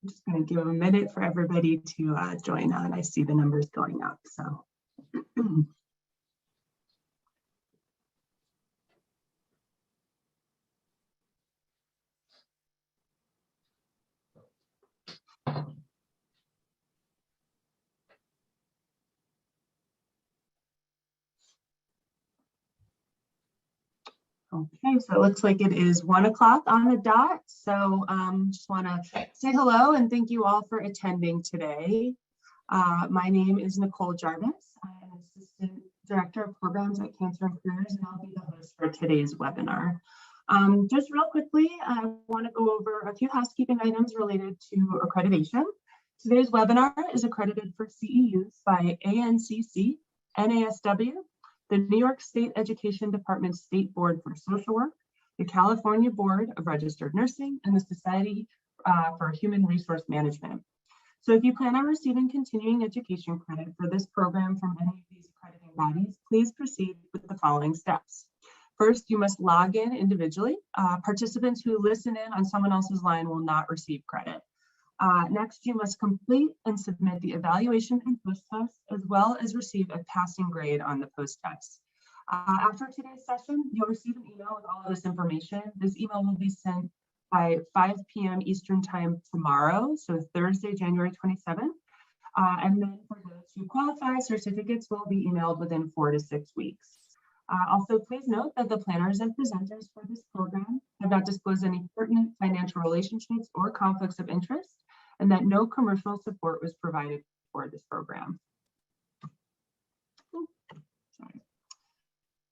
just going to give a minute for everybody to join on. I see the numbers going up, so. Okay, so it looks like it is 1 o'clock on the dot. So just want to say hello and thank you all for attending today. My name is Nicole Jarvis. I'm an Assistant Director of Programs at Cancer and Careers, and I'll be the host for today's webinar. Just real quickly, I want to go over a few housekeeping items related to accreditation. Today's webinar is accredited for CEUs by ANCC, NASW, the New York State Education Department State Board for Social Work, the California Board of Registered Nursing, and the Society for Human Resource Management. So if you plan on receiving continuing education credit for this program from any of these accrediting bodies, please proceed with the following steps. First, you must log in individually. Participants who listen in on someone else's line will not receive credit. Next, you must complete and submit the evaluation and post-test, as well as receive a passing grade on the post-test. After today's session, you'll receive an email with all of this information. This email will be sent by 5 p.m. Eastern Time tomorrow, so Thursday, January 27th. And then for those who qualify, certificates will be emailed within 4 to 6 weeks. Also, please note that the planners and presenters for this program have not disclosed any pertinent financial relationships or conflicts of interest, and that no commercial support was provided for this program.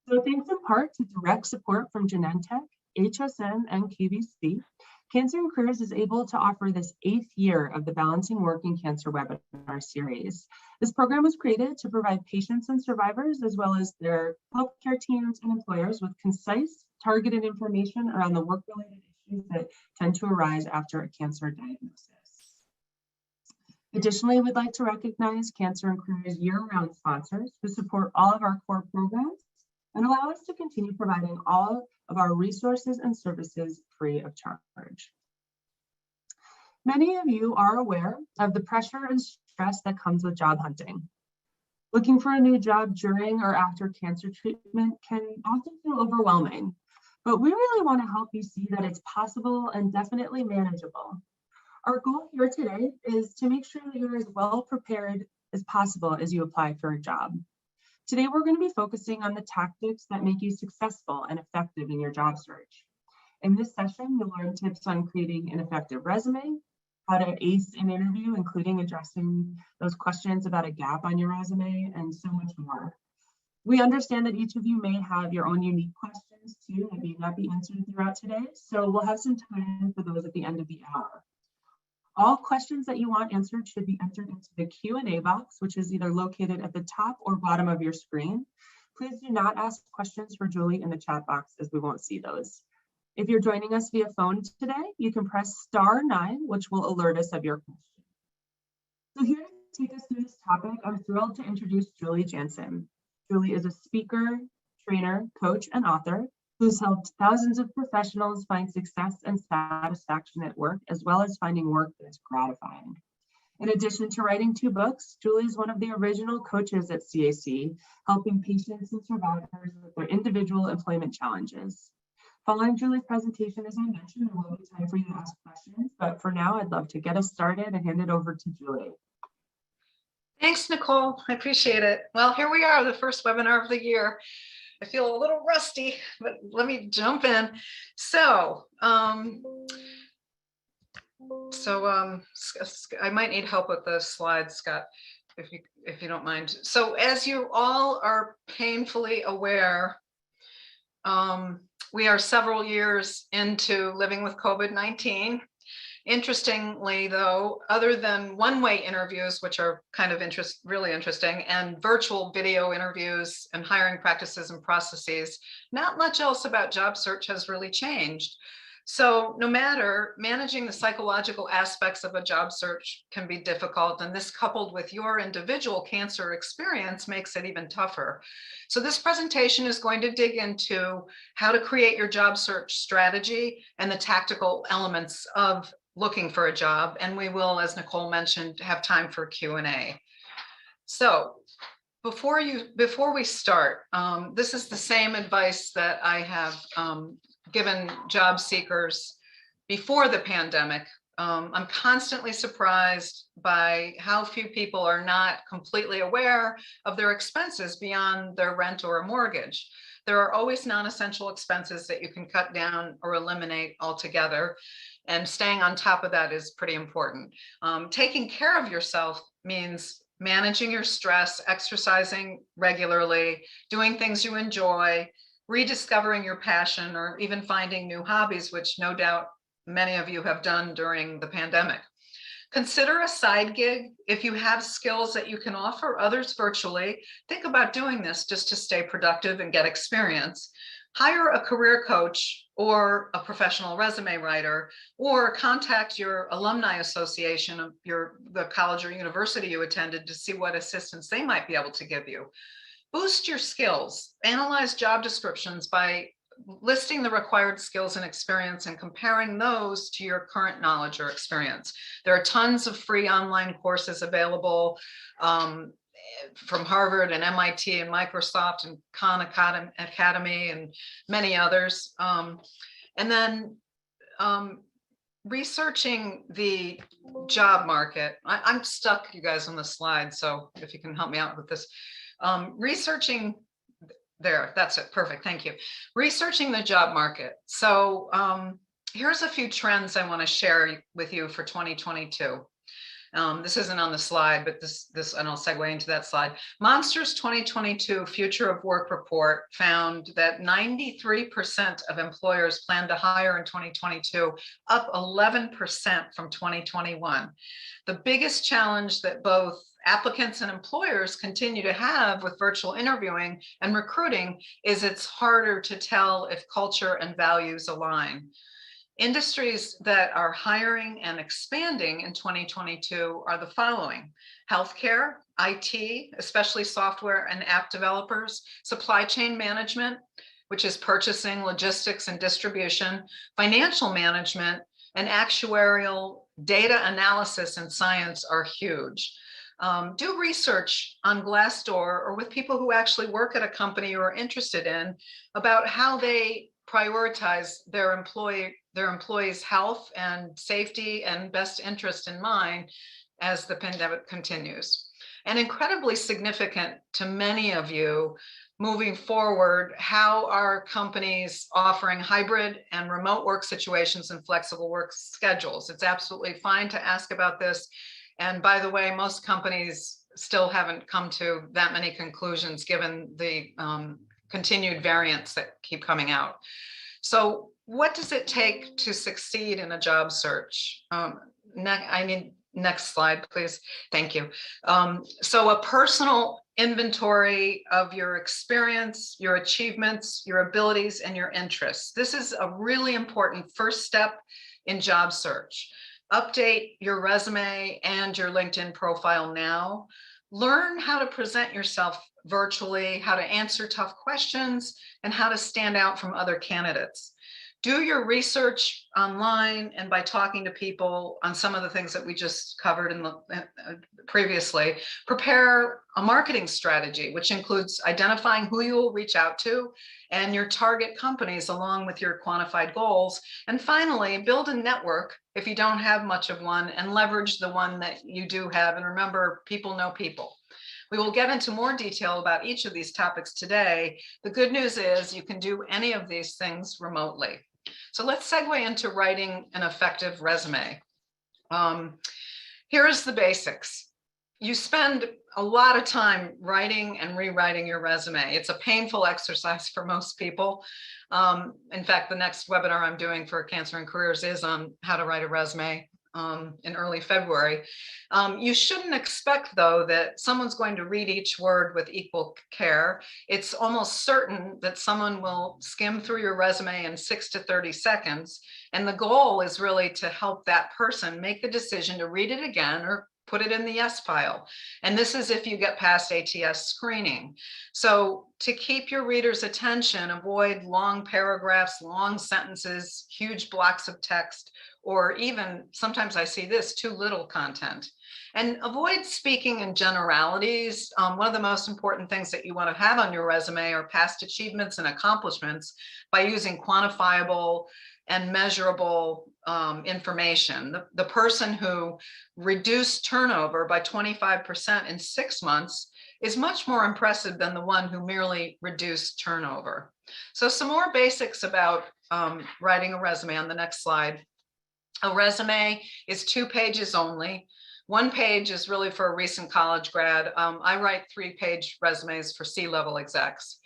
So thanks in part to direct support from Genentech, HSN, and KVC, Cancer and Careers is able to offer this 8th year of the Balancing Work and Cancer webinar series. This program was created to provide patients and survivors, as well as their healthcare teams and employers, with concise, targeted information around the work-related issues that tend to arise after a cancer diagnosis. Additionally, we'd like to recognize Cancer and Careers year-round sponsors who support all of our core programs and allow us to continue providing all of our resources and services free of charge. Many of you are aware of the pressure and stress that comes with job hunting. Looking for a new job during or after cancer treatment can often feel overwhelming, but we really want to help you see that it's possible and definitely manageable. Our goal here today is to make sure that you're as well prepared as possible as you apply for a job. Today, we're going to be focusing on the tactics that make you successful and effective in your job search. In this session, you'll learn tips on creating an effective resume, how to ace an interview, including addressing those questions about a gap on your resume, and so much more. We understand that each of you may have your own unique questions too that may not be answered throughout today, so we'll have some time for those at the end of the hour. All questions that you want answered should be entered into the Q&A box, which is either located at the top or bottom of your screen. Please do not ask questions for Julie in the chat box, as we won't see those. If you're joining us via phone today, you can press *9, which will alert us of your question. So here to take us through this topic, I'm thrilled to introduce Julie Jansen. Julie is a speaker, trainer, coach, and author who's helped thousands of professionals find success and satisfaction at work, as well as finding work that's gratifying. In addition to writing 2 books, Julie is one of the original coaches at CAC, helping patients and survivors with their individual employment challenges. Following Julie's presentation, as I mentioned, there will be time for you to ask questions, but for now, I'd love to get us started and hand it over to Julie. Thanks, Nicole. I appreciate it. Well, here we are, the first webinar of the year. I feel a little rusty, but let me jump in. So I might need help with the slides, Scott, if you don't mind. So as you all are painfully aware, we are several years into living with COVID-19. Interestingly, though, other than one-way interviews, which are kind of really interesting, and virtual video interviews and hiring practices and processes, not much else about job search has really changed. So no matter, managing the psychological aspects of a job search can be difficult, and this coupled with your individual cancer experience makes it even tougher. So this presentation is going to dig into how to create your job search strategy and the tactical elements of looking for a job, and we will, as Nicole mentioned, have time for Q&A. So before we start, this is the same advice that I have given job seekers before the pandemic. I'm constantly surprised by how few people are not completely aware of their expenses beyond their rent or a mortgage. There are always non-essential expenses that you can cut down or eliminate altogether. And staying on top of that is pretty important. Taking care of yourself means managing your stress, exercising regularly, doing things you enjoy, rediscovering your passion, or even finding new hobbies, which no doubt many of you have done during the pandemic. Consider a side gig. If you have skills that you can offer others virtually, think about doing this just to stay productive and get experience. Hire a career coach or a professional resume writer, or contact your alumni association of the college or university you attended to see what assistance they might be able to give you. Boost your skills. Analyze job descriptions by listing the required skills and experience and comparing those to your current knowledge or experience. There are tons of free online courses available from Harvard and MIT and Microsoft and Khan Academy and many others. And then researching the job market. I'm stuck, you guys, on the slide, so if you can help me out with this. Researching there, that's it, perfect, thank you. Researching the job market. So here's a few trends I want to share with you for 2022. This isn't on the slide, but this, and I'll segue into that slide. Monster's 2022 Future of Work report found that 93% of employers plan to hire in 2022, up 11% from 2021. The biggest challenge that both applicants and employers continue to have with virtual interviewing and recruiting is it's harder to tell if culture and values align. Industries that are hiring and expanding in 2022 are the following: healthcare, IT, especially software and app developers, supply chain management, which is purchasing, logistics, and distribution, financial management, and actuarial data analysis and science are huge. Do research on Glassdoor or with people who actually work at a company you are interested in about how they prioritize their employees' health and safety and best interest in mind as the pandemic continues. And incredibly significant to many of you moving forward, how are companies offering hybrid and remote work situations and flexible work schedules? It's absolutely fine to ask about this. And by the way, most companies still haven't come to that many conclusions given the continued variants that keep coming out. So what does it take to succeed in a job search? I need next slide, please. Thank you. So a personal inventory of your experience, your achievements, your abilities, and your interests. This is a really important first step in job search. Update your resume and your LinkedIn profile now. Learn how to present yourself virtually, how to answer tough questions, and how to stand out from other candidates. Do your research online and by talking to people on some of the things that we just covered previously. Prepare a marketing strategy, which includes identifying who you will reach out to and your target companies along with your quantified goals. And finally, build a network if you don't have much of one and leverage the one that you do have. And remember, people know people. We will get into more detail about each of these topics today. The good news is you can do any of these things remotely. So let's segue into writing an effective resume. Here's the basics. You spend a lot of time writing and rewriting your resume. It's a painful exercise for most people. In fact, the next webinar I'm doing for Cancer and Careers is on how to write a resume in early February. You shouldn't expect, though, that someone's going to read each word with equal care. It's almost certain that someone will skim through your resume in 6 to 30 seconds. And the goal is really to help that person make the decision to read it again or put it in the yes pile. And this is if you get past ATS screening. So to keep your reader's attention, avoid long paragraphs, long sentences, huge blocks of text, or even sometimes I see this, too little content. And avoid speaking in generalities. One of the most important things that you want to have on your resume are past achievements and accomplishments by using quantifiable and measurable information. The person who reduced turnover by 25% in 6 months is much more impressive than the one who merely reduced turnover. So some more basics about writing a resume on the next slide. A resume is 2 pages only. 1 page is really for a recent college grad. I write 3-page resumes for C-level execs.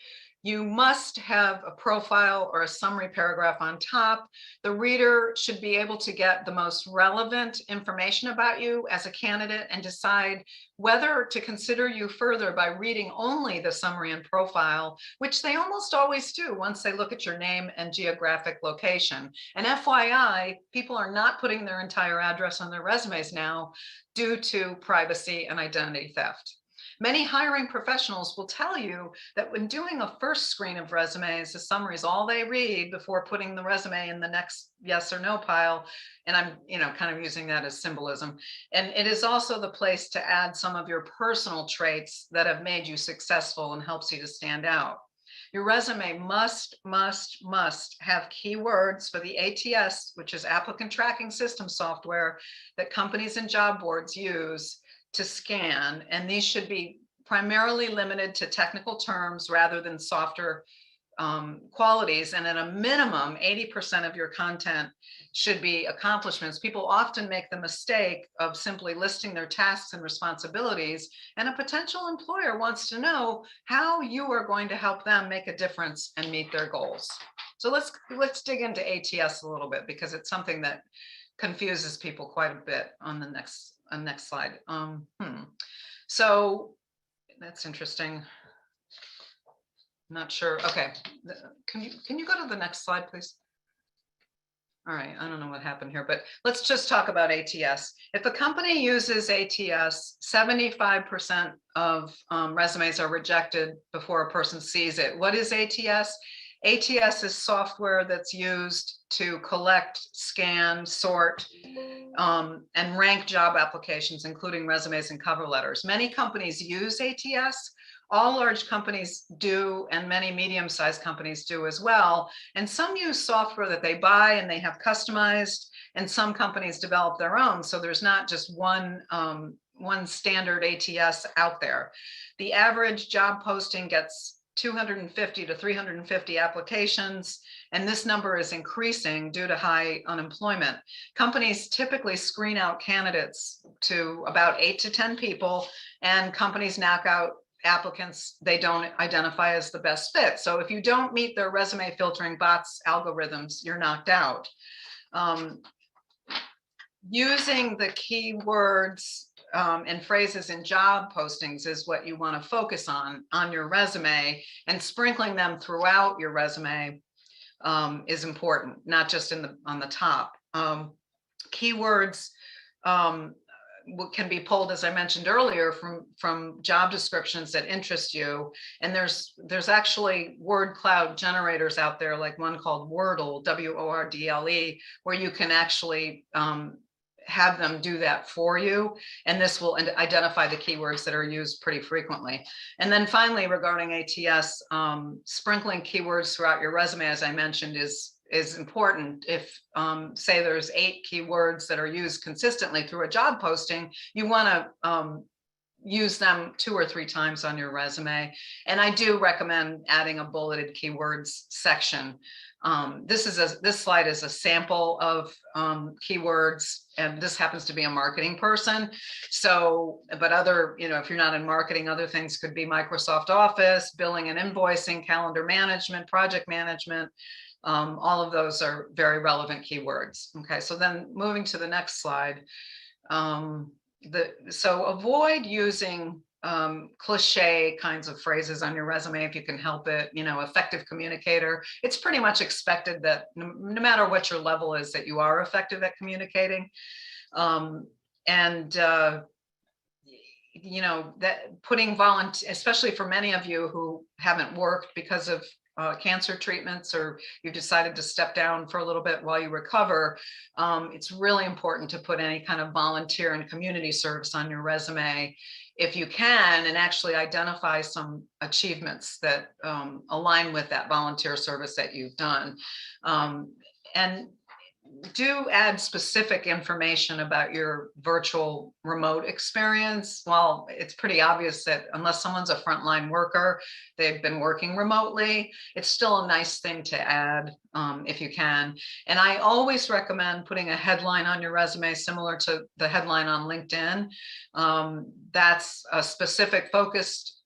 You must have a profile or a summary paragraph on top. The reader should be able to get the most relevant information about you as a candidate and decide whether to consider you further by reading only the summary and profile, which they almost always do once they look at your name and geographic location. And FYI, people are not putting their entire address on their resumes now due to privacy and identity theft. Many hiring professionals will tell you that when doing a first screen of resumes, the summary is all they read before putting the resume in the next yes or no pile. And I'm, kind of using that as symbolism. And it is also the place to add some of your personal traits that have made you successful and helps you to stand out. Your resume must have keywords for the ATS, which is applicant tracking system software that companies and job boards use to scan, and these should be primarily limited to technical terms rather than softer qualities. And at a minimum, 80% of your content should be accomplishments. People often make the mistake of simply listing their tasks and responsibilities, and a potential employer wants to know how you are going to help them make a difference and meet their goals. So let's dig into ATS a little bit, because it's something that confuses people quite a bit on the next slide. So that's interesting. Not sure. Okay, can you go to the next slide, please? All right, I don't know what happened here, but let's just talk about ATS. If a company uses ATS, 75% of resumes are rejected before a person sees it. What is ATS? ATS is software that's used to collect, scan, sort, and rank job applications, including resumes and cover letters. Many companies use ATS. All large companies do, and many medium-sized companies do as well. And some use software that they buy and they have customized, and some companies develop their own. So there's not just one standard ATS out there. The average job posting gets 250 to 350 applications, and this number is increasing due to high unemployment. Companies typically screen out candidates to about 8 to 10 people, and companies knock out applicants they don't identify as the best fit. So if you don't meet their resume filtering bots algorithms, you're knocked out. Using the keywords and phrases in job postings is what you want to focus on your resume, and sprinkling them throughout your resume is important, not just on the top. Keywords can be pulled, as I mentioned earlier, from job descriptions that interest you. And there's actually word cloud generators out there, like one called Wordle, WORDLE, where you can actually have them do that for you. And this will identify the keywords that are used pretty frequently. And then finally, regarding ATS, sprinkling keywords throughout your resume, as I mentioned, is important. If say there's 8 keywords that are used consistently through a job posting, you want to use them 2 or 3 times on your resume. And I do recommend adding a bulleted keywords section. This slide is a sample of keywords, and this happens to be a marketing person. So, but other, if you're not in marketing, other things could be Microsoft Office, billing and invoicing, calendar management, project management. All of those are very relevant keywords. Okay, so then moving to the next slide. So avoid using cliche kinds of phrases on your resume if you can help it. Effective communicator. It's pretty much expected that no matter what your level is, that you are effective at communicating. that putting volunteer, especially for many of you who haven't worked because of cancer treatments, or you decided to step down for a little bit while you recover, it's really important to put any kind of volunteer and community service on your resume if you can, and actually identify some achievements that align with that volunteer service that you've done. And do add specific information about your virtual remote experience. Well, it's pretty obvious that unless someone's a frontline worker, they've been working remotely, it's still a nice thing to add if you can. And I always recommend putting a headline on your resume similar to the headline on LinkedIn. That's a specific focused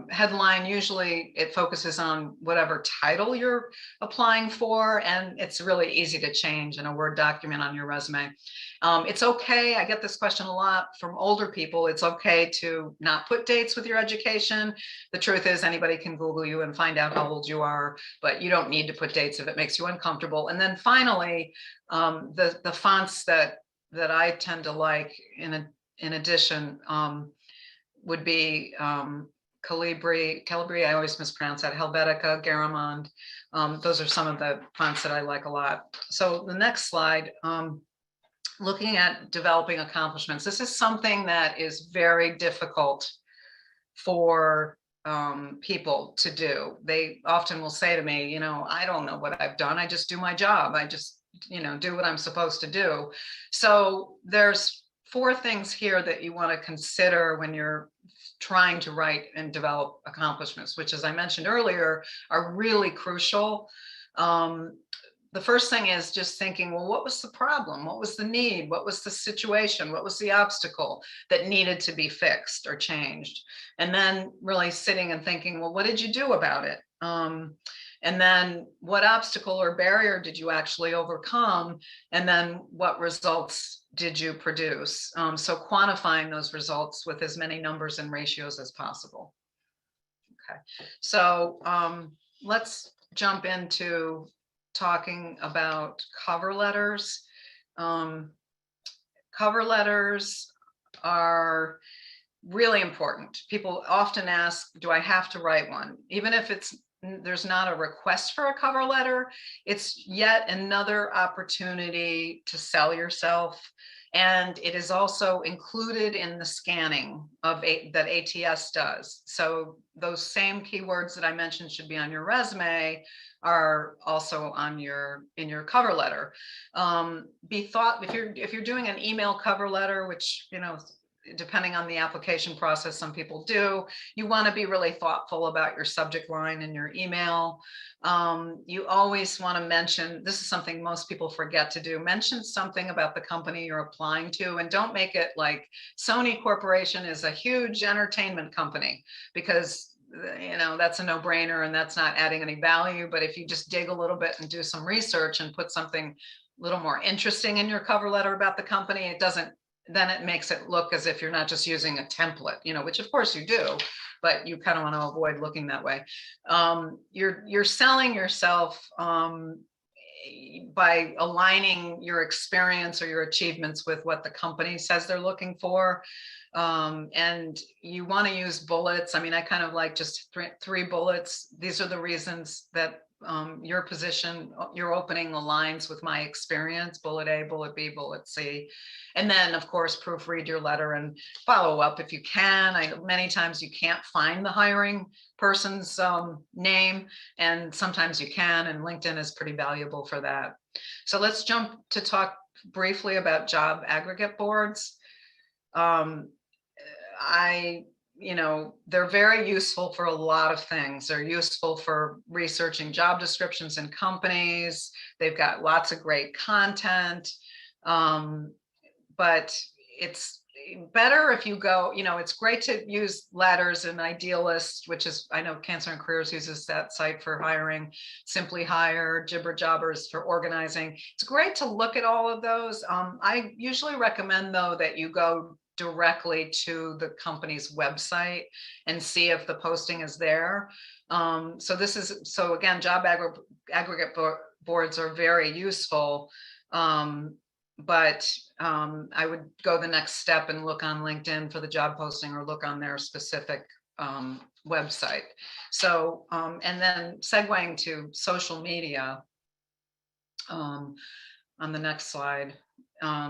headline. Usually it focuses on whatever title you're applying for, and it's really easy to change in a Word document on your resume. It's okay, I get this question a lot from older people, it's okay to not put dates with your education. The truth is anybody can Google you and find out how old you are, but you don't need to put dates if it makes you uncomfortable. And then finally, the fonts that I tend to like in addition would be Calibri, I always mispronounce that, Helvetica, Garamond. Those are some of the fonts that I like a lot. So the next slide, looking at developing accomplishments. This is something that is very difficult for people to do. They often will say to me, I don't know what I've done. I just do my job. I just, do what I'm supposed to do. So there's 4 things here that you want to consider when you're trying to write and develop accomplishments, which, as I mentioned earlier, are really crucial. The first thing is just thinking, well, what was the problem? What was the need? What was the situation? What was the obstacle that needed to be fixed or changed? And then really sitting and thinking, well, what did you do about it? And then what obstacle or barrier did you actually overcome? And then what results did you produce? So quantifying those results with as many numbers and ratios as possible. Okay, so let's jump into talking about cover letters. Cover letters are really important. People often ask, do I have to write one? Even if there's not a request for a cover letter, it's yet another opportunity to sell yourself. And it is also included in the scanning that ATS does. So those same keywords that I mentioned should be on your resume are also in your cover letter. If you're doing an email cover letter, which depending on the application process, some people do, you want to be really thoughtful about your subject line in your email. You always want to mention, this is something most people forget to do, mention something about the company you're applying to, and don't make it like Sony Corporation is a huge entertainment company, because that's a no-brainer and that's not adding any value. But if you just dig a little bit and do some research and put something a little more interesting in your cover letter about the company, then it makes it look as if you're not just using a template, which of course you do, but you kind of want to avoid looking that way. You're selling yourself by aligning your experience or your achievements with what the company says they're looking for. And you want to use bullets. I mean, I kind of like just 3 bullets. These are the reasons that your position, your opening aligns with my experience, bullet A, bullet B, bullet C. And then of course, proofread your letter and follow up if you can. Many times you can't find the hiring person's name, and sometimes you can, and LinkedIn is pretty valuable for that. So let's jump to talk briefly about job aggregate boards. They're very useful for a lot of things. They're useful for researching job descriptions in companies. They've got lots of great content, but it's better if you go, it's great to use Ladders and Idealist, which is, I know Cancer and Careers uses that site for hiring, Simply Hire, Jibber Jobbers for organizing. It's great to look at all of those. I usually recommend, though, that you go directly to the company's website and see if the posting is there. So again, job aggregate boards are very useful. but I would go the next step and look on LinkedIn for the job posting or look on their specific website. So, and then segueing to social media, on the next slide.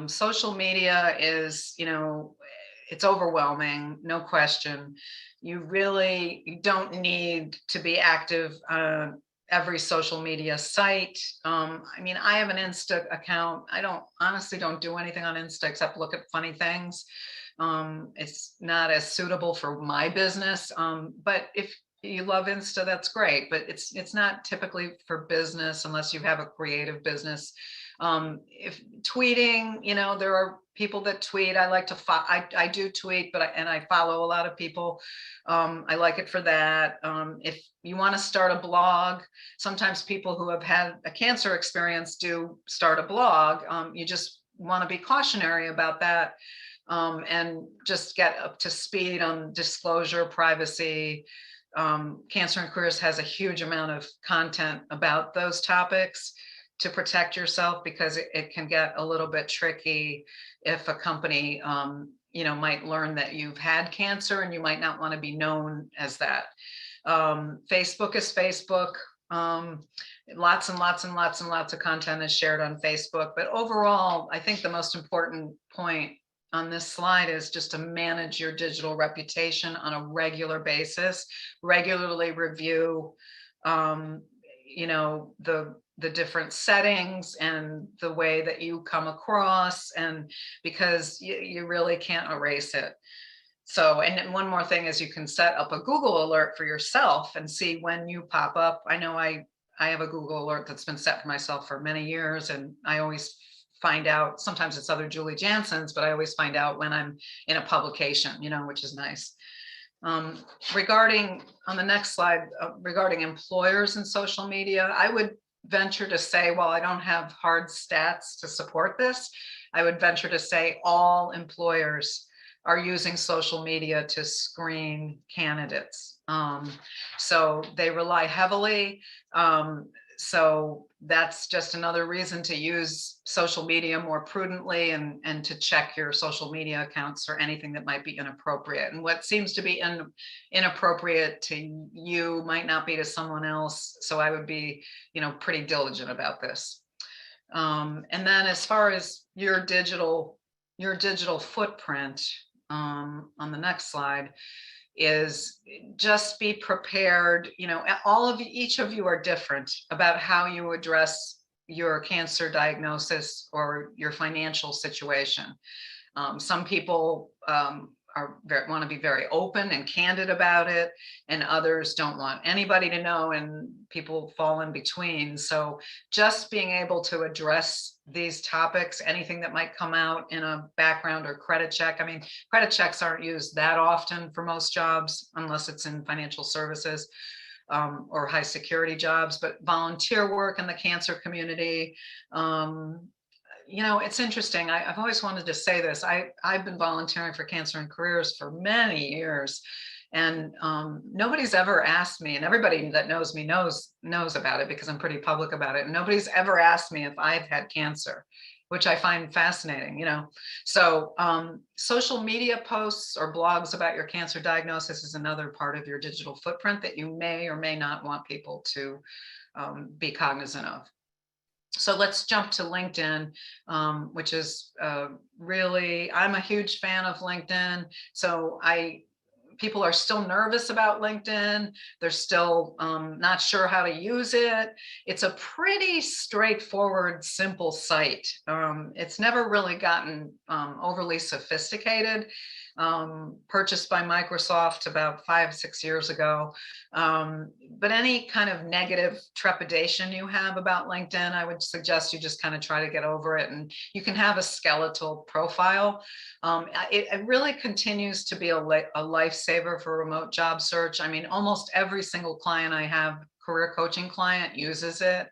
Social media is, it's overwhelming, no question. You don't need to be active on every social media site. I mean, I have an Insta account. I honestly don't do anything on Insta except look at funny things. It's not as suitable for my business, but if you love Insta, that's great, but it's not typically for business unless you have a creative business. If tweeting, there are people that tweet. I like to I do tweet, but I follow a lot of people. I like it for that. If you want to start a blog, sometimes people who have had a cancer experience do start a blog. You just want to be cautionary about that, and just get up to speed on disclosure, privacy. Cancer and Careers has a huge amount of content about those topics to protect yourself, because it can get a little bit tricky if a company might learn that you've had cancer and you might not want to be known as that. Facebook is Facebook. Lots and lots and lots and lots of content is shared on Facebook, but overall, I think the most important point on this slide is just to manage your digital reputation on a regular basis, regularly review, the different settings and the way that you come across, and because you really can't erase it. So, and one more thing is you can set up a Google alert for yourself and see when you pop up. I know I have a Google alert that's been set for myself for many years, and I always find out, sometimes it's other Julie Jansen's, but I always find out when I'm in a publication, which is nice. Regarding, on the next slide, regarding employers and social media, I would venture to say, while I don't have hard stats to support this, I would venture to say all employers are using social media to screen candidates. So they rely heavily. So that's just another reason to use social media more prudently, and to check your social media accounts for anything that might be inappropriate. And what seems to be inappropriate to you might not be to someone else. So I would be, pretty diligent about this. And then as far as your digital footprint, on the next slide, is just be prepared. Each of you are different about how you address your cancer diagnosis or your financial situation. Some people want to be very open and candid about it, and others don't want anybody to know, and people fall in between. So just being able to address these topics, anything that might come out in a background or credit check. I mean, credit checks aren't used that often for most jobs, unless it's in financial services or high security jobs, but volunteer work in the cancer community. It's interesting. I've always wanted to say this. I've been volunteering for Cancer and Careers for many years, and nobody's ever asked me, and everybody that knows me knows about it because I'm pretty public about it. And nobody's ever asked me if I've had cancer, which I find fascinating, So social media posts or blogs about your cancer diagnosis is another part of your digital footprint that you may or may not want people to be cognizant of. So let's jump to LinkedIn, which is really, I'm a huge fan of LinkedIn. So people are still nervous about LinkedIn. They're still not sure how to use it. It's a pretty straightforward, simple site. It's never really gotten overly sophisticated. Purchased by Microsoft about 5-6 years ago. But any kind of negative trepidation you have about LinkedIn, I would suggest you just kind of try to get over it. And you can have a skeletal profile. It really continues to be a lifesaver for remote job search. I mean, almost every single client I have, career coaching client, uses it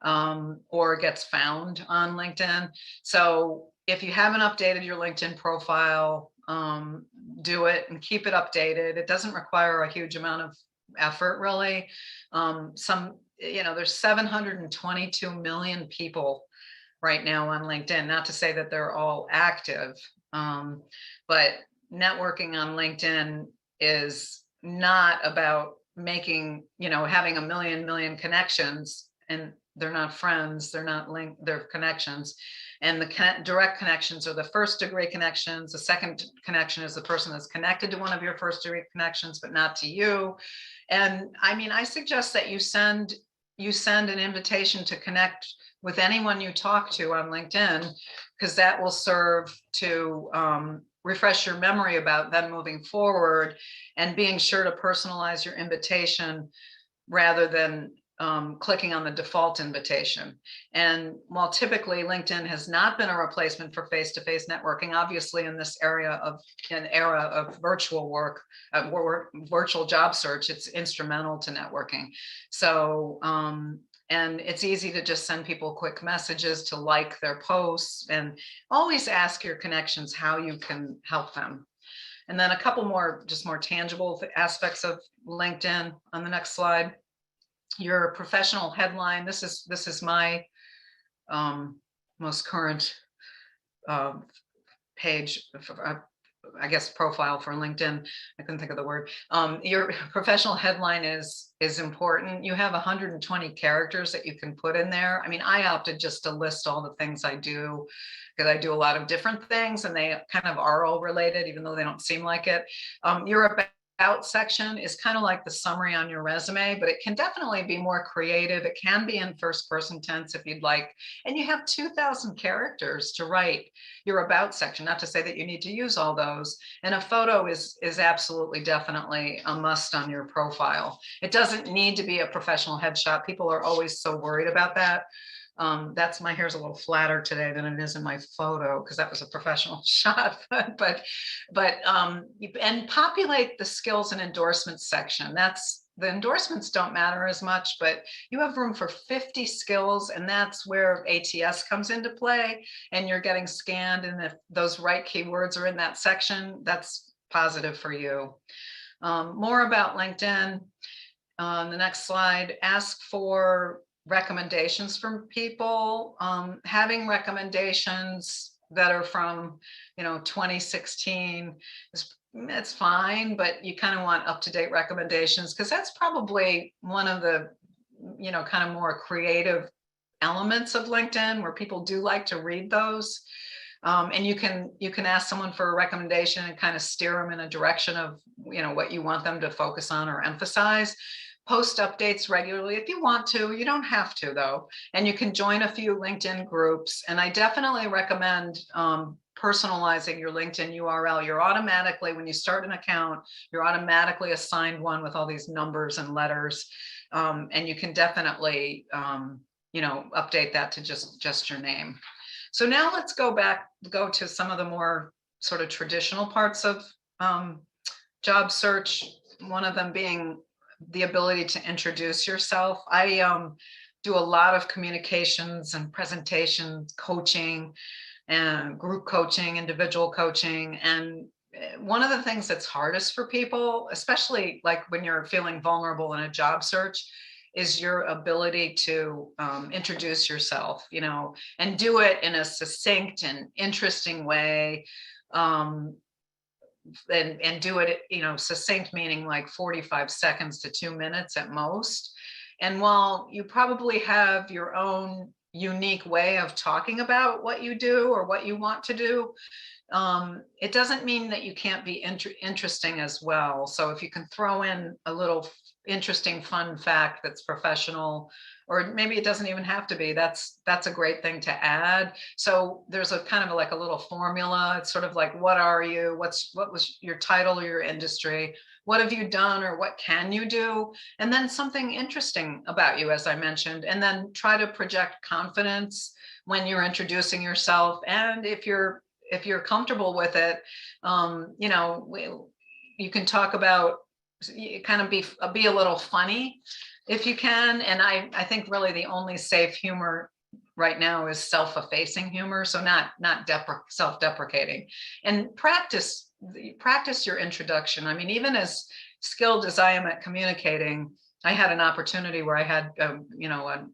or gets found on LinkedIn. So if you haven't updated your LinkedIn profile, do it and keep it updated. It doesn't require a huge amount of effort, really. There's 722 million people right now on LinkedIn. Not to say that they're all active, but networking on LinkedIn is not about making, having a million connections, and they're not friends, they're not linked, they're connections. And the direct connections are the first degree connections. The second connection is the person that's connected to one of your first degree connections, but not to you. And I mean, I suggest that you send an invitation to connect with anyone you talk to on LinkedIn, because that will serve to refresh your memory about them moving forward, and being sure to personalize your invitation rather than clicking on the default invitation. And while typically LinkedIn has not been a replacement for face-to-face networking, obviously in this an era of virtual work, virtual job search, it's instrumental to networking. So, and it's easy to just send people quick messages to like their posts, and always ask your connections how you can help them. And then a couple more, just more tangible aspects of LinkedIn on the next slide. Your professional headline. This is my most current page, I guess, profile for LinkedIn. I couldn't think of the word. Your professional headline is important. You have 120 characters that you can put in there. I mean, I opted just to list all the things I do, because I do a lot of different things, and they kind of are all related, even though they don't seem like it. Your about section is kind of like the summary on your resume, but it can definitely be more creative. It can be in first person tense if you'd like. And you have 2,000 characters to write your about section, not to say that you need to use all those. And a photo is absolutely definitely a must on your profile. It doesn't need to be a professional headshot. People are always so worried about that. That's, my hair's a little flatter today than it is in my photo, because that was a professional shot. but and populate the skills and endorsements section. The endorsements don't matter as much, but you have room for 50 skills, and that's where ATS comes into play, and you're getting scanned, and if those right keywords are in that section, that's positive for you. More about LinkedIn on the next slide. Ask for recommendations from people. Having recommendations that are from 2016 it's fine, but you kind of want up-to-date recommendations, because that's probably one of the kind of more creative elements of LinkedIn, where people do like to read those. And you can ask someone for a recommendation and kind of steer them in a direction of what you want them to focus on or emphasize. Post updates regularly if you want to. You don't have to, though. And you can join a few LinkedIn groups. And I definitely recommend personalizing your LinkedIn URL. You're automatically, when you start an account, you're automatically assigned one with all these numbers and letters. And you can definitely, update that to just your name. So now let's go to some of the more sort of traditional parts of job search. One of them being the ability to introduce yourself. I do a lot of communications and presentations, coaching, and group coaching, individual coaching. And one of the things that's hardest for people, especially like when you're feeling vulnerable in a job search, is your ability to introduce yourself, and do it in a succinct and interesting way. And do it, succinct, meaning like 45 seconds to 2 minutes at most. And while you probably have your own unique way of talking about what you do or what you want to do, it doesn't mean that you can't be interesting as well. So if you can throw in a little interesting fun fact that's professional, or maybe it doesn't even have to be, that's a great thing to add. So there's a kind of like a little formula. It's sort of like, what are you? What was your title or your industry? What have you done, or what can you do? And then something interesting about you, as I mentioned, and then try to project confidence when you're introducing yourself. And if you're comfortable with it, you can talk about, kind of be a little funny if you can. And I think really the only safe humor right now is self-effacing humor. So not self-deprecating. And practice your introduction. I mean, even as skilled as I am at communicating, I had an opportunity where I had, a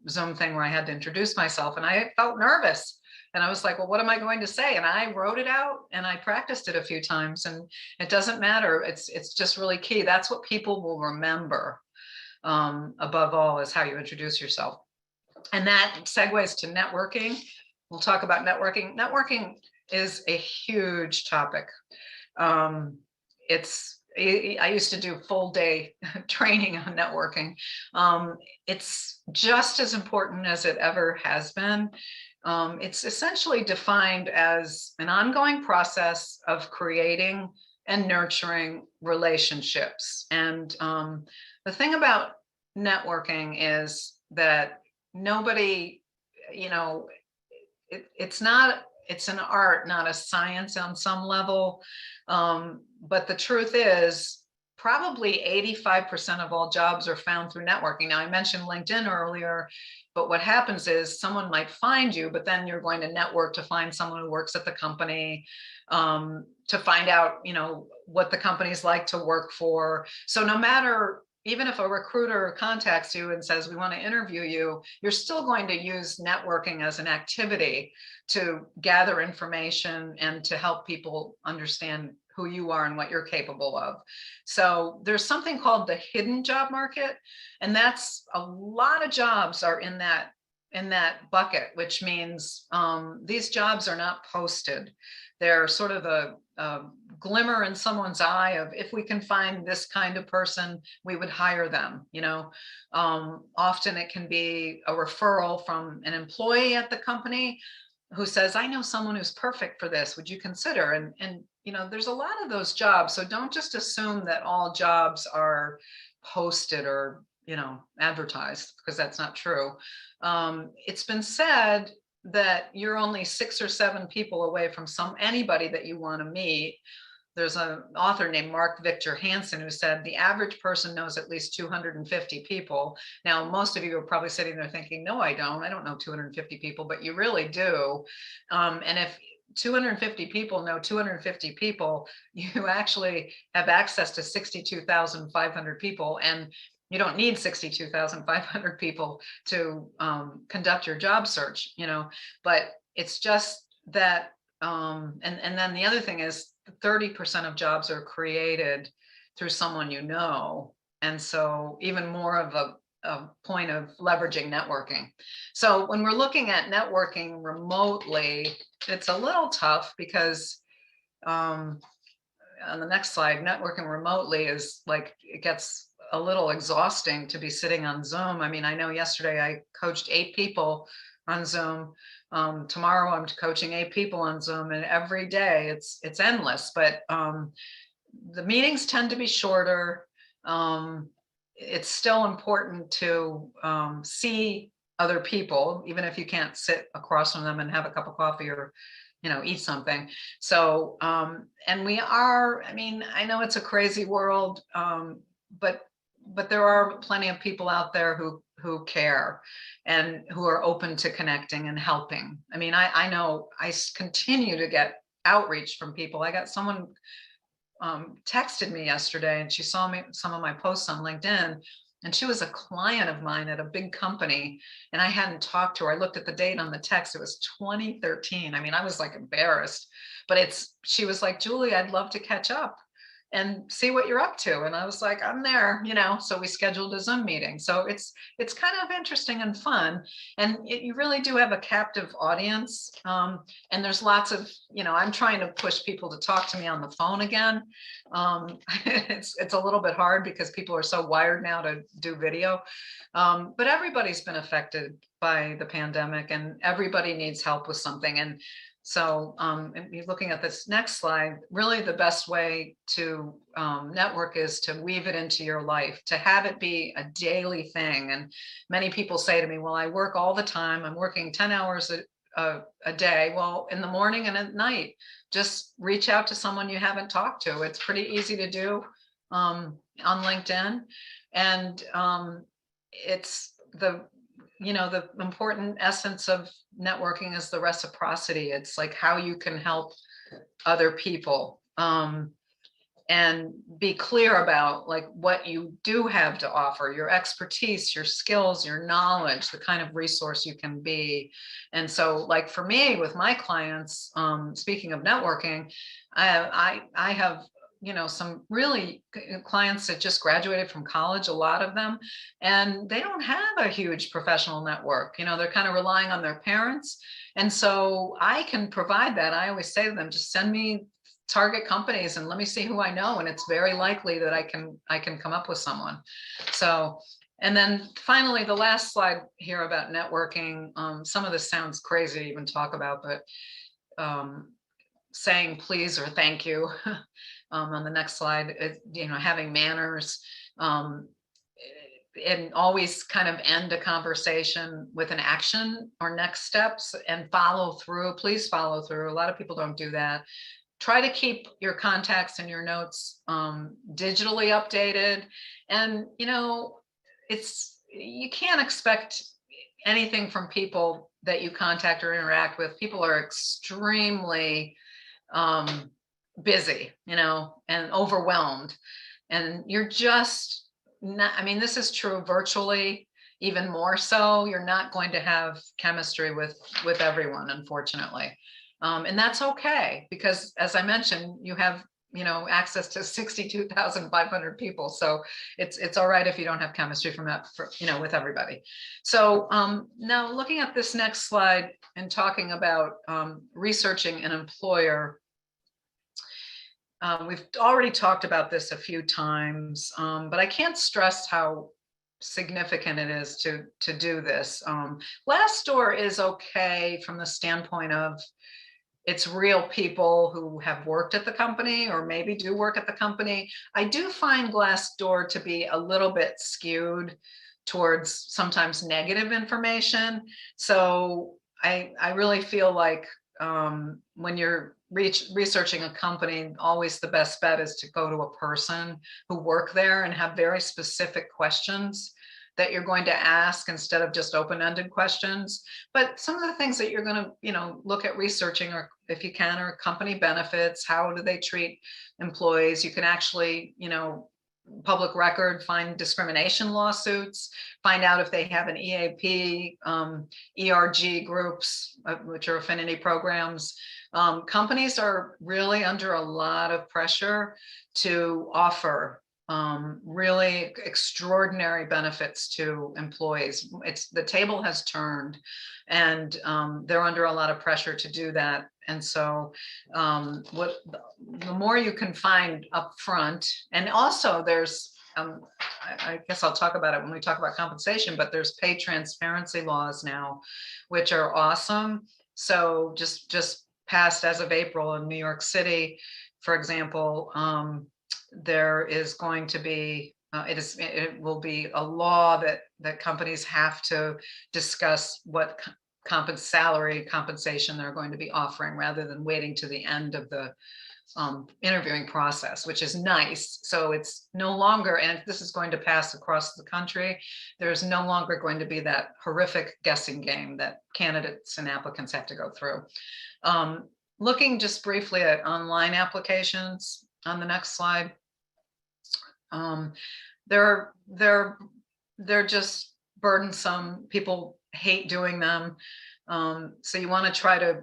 Zoom thing where I had to introduce myself, and I felt nervous. And I was like, well, what am I going to say? And I wrote it out and I practiced it a few times, and it doesn't matter. It's just really key. That's what people will remember, above all, is how you introduce yourself. And that segues to networking. We'll talk about networking. Networking is a huge topic. I used to do full day training on networking. It's just as important as it ever has been. It's essentially defined as an ongoing process of creating and nurturing relationships. And the thing about networking is that nobody, you know, it's an art, not a science on some level. But the truth is, probably 85% of all jobs are found through networking. Now, I mentioned LinkedIn earlier, but what happens is someone might find you, but then you're going to network to find someone who works at the company, to find out, what the company's like to work for. So no matter, even if a recruiter contacts you and says, we want to interview you, you're still going to use networking as an activity to gather information and to help people understand who you are and what you're capable of. So there's something called the hidden job market, and that's a lot of jobs are in that bucket, which means these jobs are not posted. They're sort of a glimmer in someone's eye of, if we can find this kind of person, we would hire them. Often it can be a referral from an employee at the company who says, I know someone who's perfect for this, would you consider? And there's a lot of those jobs. So don't just assume that all jobs are posted or advertised, because that's not true. It's been said that you're only 6 or 7 people away from anybody that you want to meet. There's an author named Mark Victor Hansen who said the average person knows at least 250 people. Now, most of you are probably sitting there thinking, no, I don't know 250 people, but you really do. And if 250 people know 250 people, you actually have access to 62,500 people, and you don't need 62,500 people to conduct your job search, but it's just that, and then the other thing is 30% of jobs are created through someone and so even more of a point of leveraging networking. So when we're looking at networking remotely, it's a little tough because on the next slide, networking remotely is like, it gets a little exhausting to be sitting on Zoom. I mean, I know yesterday I coached 8 people on Zoom. Tomorrow I'm coaching 8 people on Zoom, and every day it's endless, but the meetings tend to be shorter. It's still important to see other people, even if you can't sit across from them and have a cup of coffee or eat something. So and I know it's a crazy world, but there are plenty of people out there who care and who are open to connecting and helping. I mean, I know I continue to get outreach from people. I got someone texted me yesterday, and she saw some of my posts on LinkedIn, and she was a client of mine at a big company, and I hadn't talked to her. I looked at the date on the text. It was 2013. I mean, I was like embarrassed, but she was like, Julie, I'd love to catch up and see what you're up to. And I was like, I'm there, so we scheduled a Zoom meeting. So it's kind of interesting and fun. And you really do have a captive audience. And there's lots of, I'm trying to push people to talk to me on the phone again. It's a little bit hard because people are so wired now to do video. But everybody's been affected by the pandemic, and everybody needs help with something. And so looking at this next slide, really the best way to network is to weave it into your life, to have it be a daily thing. And many people say to me, well, I work all the time. I'm working 10 hours a day. Well, in the morning and at night, just reach out to someone you haven't talked to. It's pretty easy to do on LinkedIn. And it's the important essence of networking is the reciprocity. It's like how you can help other people. and be clear about like what you do have to offer, your expertise, your skills, your knowledge, the kind of resource you can be. And so like for me with my clients, speaking of networking, I have, you know, some really clients that just graduated from college, a lot of them, and they don't have a huge professional network. You know, they're kind of relying on their parents. And so I can provide that. I always say to them, just send me target companies and let me see who I know. And it's very likely that I can come up with someone. So, and then finally, the last slide here about networking. Some of this sounds crazy to even talk about, but saying please or thank you on the next slide, you know, having manners, and always kind of end a conversation with an action or next steps and follow through. Please follow through. A lot of people don't do that. Try to keep your contacts and your notes digitally updated. And, you know, you can't expect anything from people that you contact or interact with. People are extremely busy, you know, and overwhelmed. And you're just not, I mean, this is true virtually, even more so. You're not going to have chemistry with everyone, unfortunately. And that's okay, because as I mentioned, you have, you know, access to 62,500 people. So it's all right if you don't have chemistry from that, you know, with everybody. So now looking at this next slide and talking about researching an employer. We've already talked about this a few times, but I can't stress how significant it is to do this. Glassdoor is okay from the standpoint of it's real people who have worked at the company or maybe do work at the company. I do find Glassdoor to be a little bit skewed towards sometimes negative information. So I really feel like when you're researching a company, always the best bet is to go to a person who work there and have very specific questions that you're going to ask instead of just open-ended questions. But some of the things that you're going to, you know, look at researching, or if you can, are company benefits. How do they treat employees? You can actually, you know, public record, find discrimination lawsuits, find out if they have an EAP, ERG groups, which are affinity programs. Companies are really under a lot of pressure to offer really extraordinary benefits to employees. The table has turned, and they're under a lot of pressure to do that. And so the more you can find up front, and also there's I guess I'll talk about it when we talk about compensation, but there's pay transparency laws now, which are awesome. So just passed as of April in New York City, for example, there is going to be it will be a law that companies have to discuss what salary compensation they're going to be offering, rather than waiting to the end of the interviewing process, which is nice. So it's no longer, and this is going to pass across the country, there's no longer going to be that horrific guessing game that candidates and applicants have to go through. Looking just briefly at online applications on the next slide. They're just burdensome. People hate doing them. So you want to try to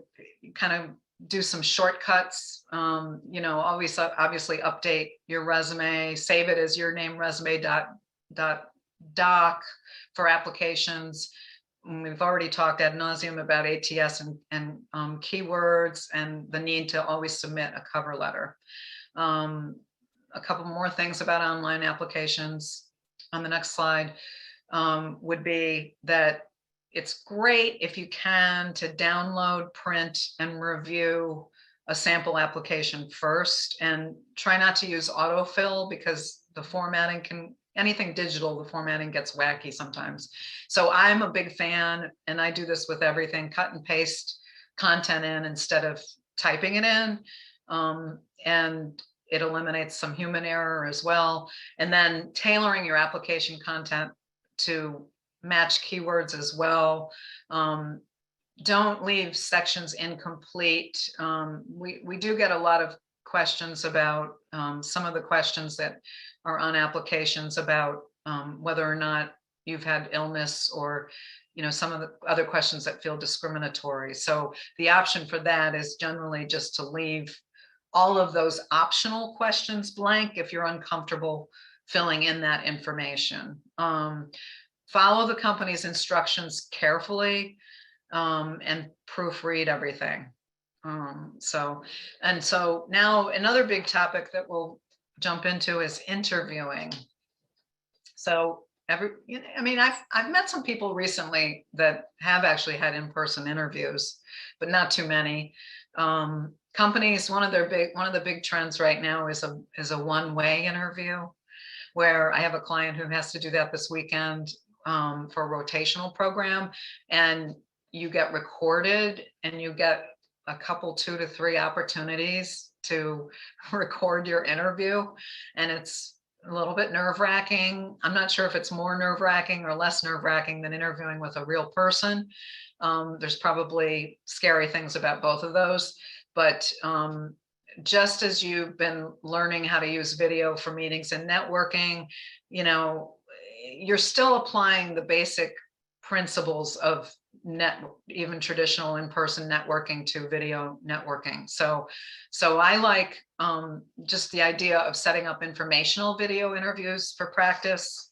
kind of do some shortcuts. You know, always obviously update your resume, save it as your name resume.doc for applications. We've already talked ad nauseum about ATS and keywords, and the need to always submit a cover letter. A couple more things about online applications on the next slide would be that it's great if you can to download, print, and review a sample application first, and try not to use autofill, because the formatting can, anything digital, the formatting gets wacky sometimes. So I'm a big fan, and I do this with everything, cut and paste content in instead of typing it in. And it eliminates some human error as well. And then tailoring your application content to match keywords as well. Don't leave sections incomplete. We do get a lot of questions about some of the questions that are on applications about whether or not you've had illness, or some of the other questions that feel discriminatory. So the option for that is generally just to leave all of those optional questions blank if you're uncomfortable filling in that information. Follow the company's instructions carefully, and proofread everything. So now another big topic that we'll jump into is interviewing. So I've met some people recently that have actually had in-person interviews, but not too many. Companies, one of the big trends right now is a one-way interview, where I have a client who has to do that this weekend for a rotational program, and you get recorded and you get a couple, 2 to 3 opportunities to record your interview, and it's a little bit nerve-wracking. I'm not sure if it's more nerve-wracking or less nerve-wracking than interviewing with a real person. There's probably scary things about both of those, but just as you've been learning how to use video for meetings and networking, you're still applying the basic principles of even traditional in-person networking to video networking. So I like just the idea of setting up informational video interviews for practice.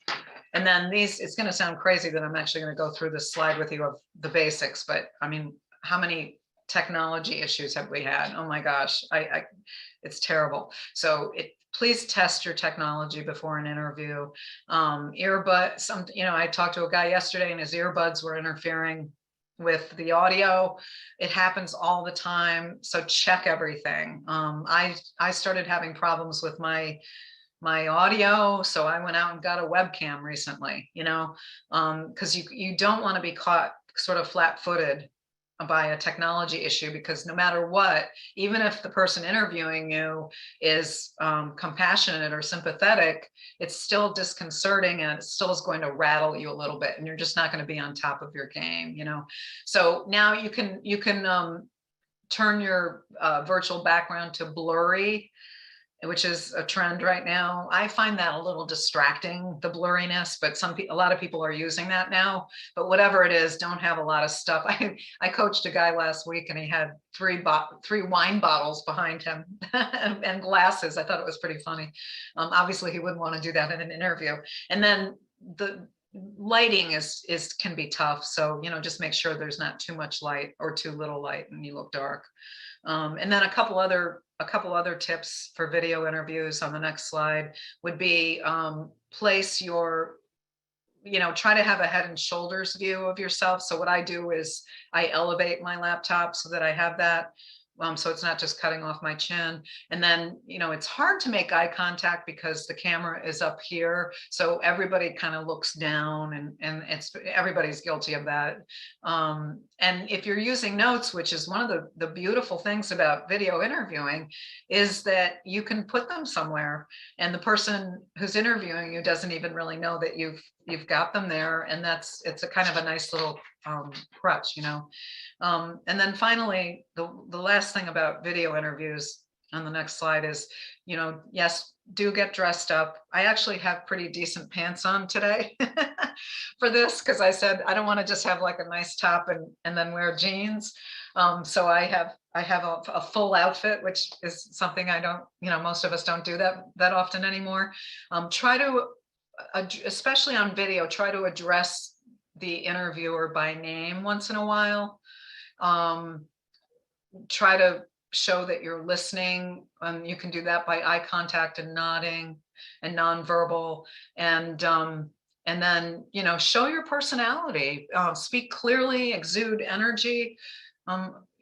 And then it's going to sound crazy that I'm actually going to go through this slide with you of the basics, but I mean, how many technology issues have we had? Oh my gosh, it's terrible. So please test your technology before an interview. Earbuds, I talked to a guy yesterday and his earbuds were interfering with the audio. It happens all the time. So check everything. I started having problems with my audio, so I went out and got a webcam recently, because you don't want to be caught sort of flat-footed by a technology issue, because no matter what, even if the person interviewing you is compassionate or sympathetic, it's still disconcerting, and it still is going to rattle you a little bit, and you're just not going to be on top of your game. So now you can turn your virtual background to blurry, which is a trend right now. I find that a little distracting, the blurriness, but a lot of people are using that now. But whatever it is, don't have a lot of stuff. I coached a guy last week and he had 3 wine bottles behind him and glasses. I thought it was pretty funny. Obviously, he wouldn't want to do that in an interview. And then the lighting can be tough. So, just make sure there's not too much light or too little light and you look dark. And then a couple other tips for video interviews on the next slide would be place your, try to have a head and shoulders view of yourself. So what I do is I elevate my laptop so that I have that. So it's not just cutting off my chin. And then, it's hard to make eye contact because the camera is up here. So everybody kind of looks down, and everybody's guilty of that. And if you're using notes, which is one of the beautiful things about video interviewing, is that you can put them somewhere and the person who's interviewing you doesn't even really know that you've got them there. And it's a kind of a nice little crutch, and then finally, the last thing about video interviews on the next slide is, yes, do get dressed up. I actually have pretty decent pants on today for this, because I said I don't want to just have like a nice top and then wear jeans. So I have a full outfit, which is something I don't, most of us don't do that often anymore. Try to, especially on video, try to address the interviewer by name once in a while. Try to show that you're listening. You can do that by eye contact and nodding and nonverbal, and then show your personality. Speak clearly, exude energy.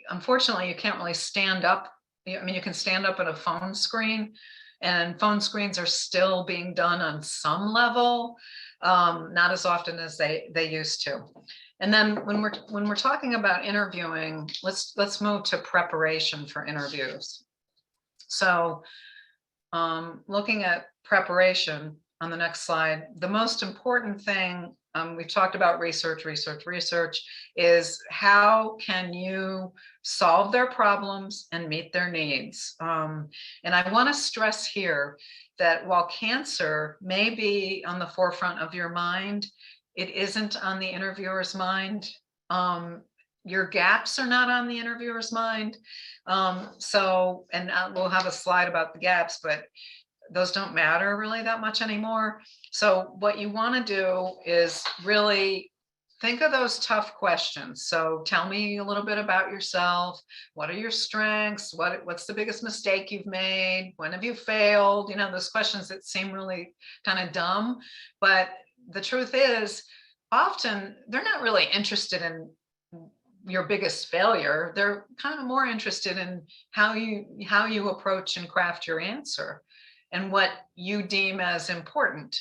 Unfortunately, you can't really stand up. I mean, you can stand up at a phone screen, and phone screens are still being done on some level, not as often as they used to. And then when we're talking about interviewing, let's move to preparation for interviews. So looking at preparation, on the next slide, the most important thing, we've talked about research, is how can you solve their problems and meet their needs? And I want to stress here that while cancer may be on the forefront of your mind, it isn't on the interviewer's mind. Your gaps are not on the interviewer's mind. And we'll have a slide about the gaps, but those don't matter really that much anymore. So what you want to do is really think of those tough questions. So tell me a little bit about yourself. What are your strengths? What's the biggest mistake you've made? When have you failed? You know, those questions that seem really kind of dumb, but the truth is often they're not really interested in your biggest failure. They're kind of more interested in how you approach and craft your answer and what you deem as important.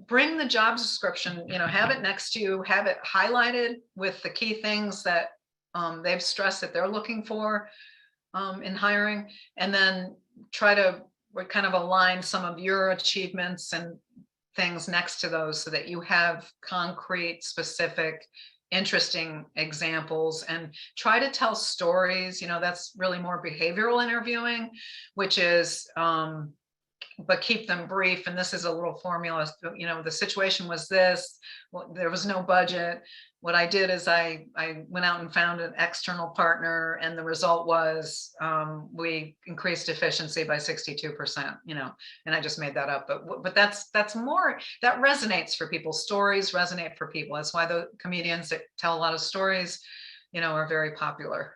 Bring the job description, you know, have it next to you, have it highlighted with the key things that they've stressed that they're looking for in hiring, and then try to kind of align some of your achievements and things next to those so that you have concrete, specific, interesting examples, and try to tell stories. You know, that's really more behavioral interviewing, which is but keep them brief. And this is a little formula. You know, the situation was this, well, there was no budget. What I did is I went out and found an external partner, and the result was we increased efficiency by 62%, you know, and I just made that up. But that's more, that resonates for people. Stories resonate for people. That's why the comedians that tell a lot of stories, you know, are very popular.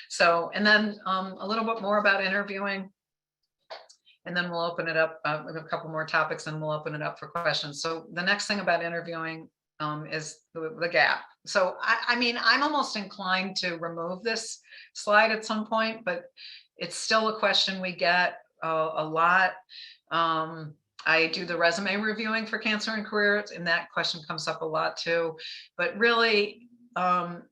So, and then a little bit more about interviewing. And then we'll open it up with a couple more topics, and we'll open it up for questions. So the next thing about interviewing is the gap. So I mean, I'm almost inclined to remove this slide at some point, but it's still a question we get a lot. I do the resume reviewing for Cancer and Careers, and that question comes up a lot too. But really,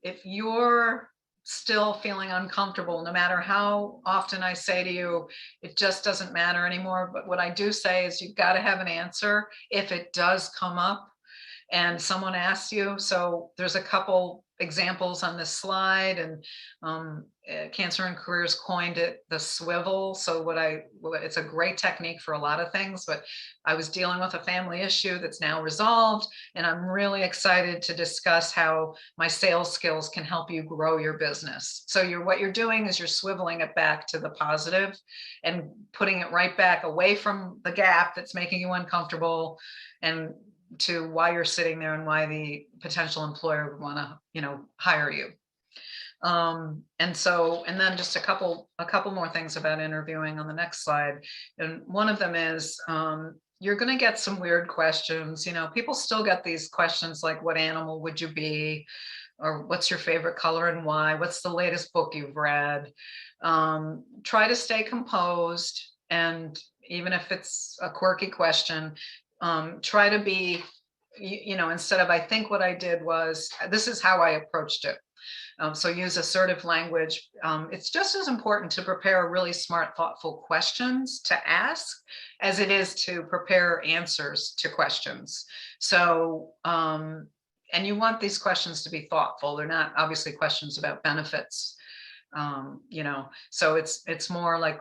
if you're still feeling uncomfortable, no matter how often I say to you, it just doesn't matter anymore. But what I do say is you've got to have an answer if it does come up and someone asks you. So there's a couple examples on this slide, and Cancer and Careers coined it the swivel. So it's a great technique for a lot of things, but I was dealing with a family issue that's now resolved, and I'm really excited to discuss how my sales skills can help you grow your business. So what you're doing is you're swiveling it back to the positive and putting it right back away from the gap that's making you uncomfortable, and to why you're sitting there and why the potential employer would want to, you know, hire you. And then just a couple more things about interviewing on the next slide. And one of them is, you're going to get some weird questions. You know, people still get these questions like, what animal would you be? Or what's your favorite color and why? What's the latest book you've read? Try to stay composed. And even if it's a quirky question, try to be, you know, instead of, I think what I did was, this is how I approached it. So use assertive language. It's just as important to prepare really smart, thoughtful questions to ask as it is to prepare answers to questions. So, and you want these questions to be thoughtful. They're not obviously questions about benefits, you know, so it's more like,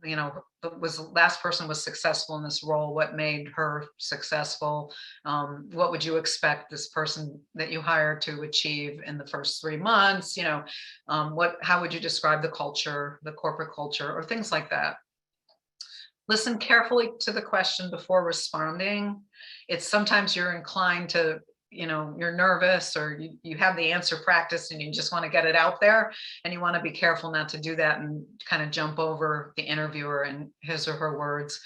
you know, was the last person was successful in this role, what made her successful? What would you expect this person that you hire to achieve in the first 3 months? You know, how would you describe the culture, the corporate culture, or things like that? Listen carefully to the question before responding. It's sometimes you're inclined to, you know, you're nervous, or you have the answer practiced and you just want to get it out there, and you want to be careful not to do that and kind of jump over the interviewer and his or her words.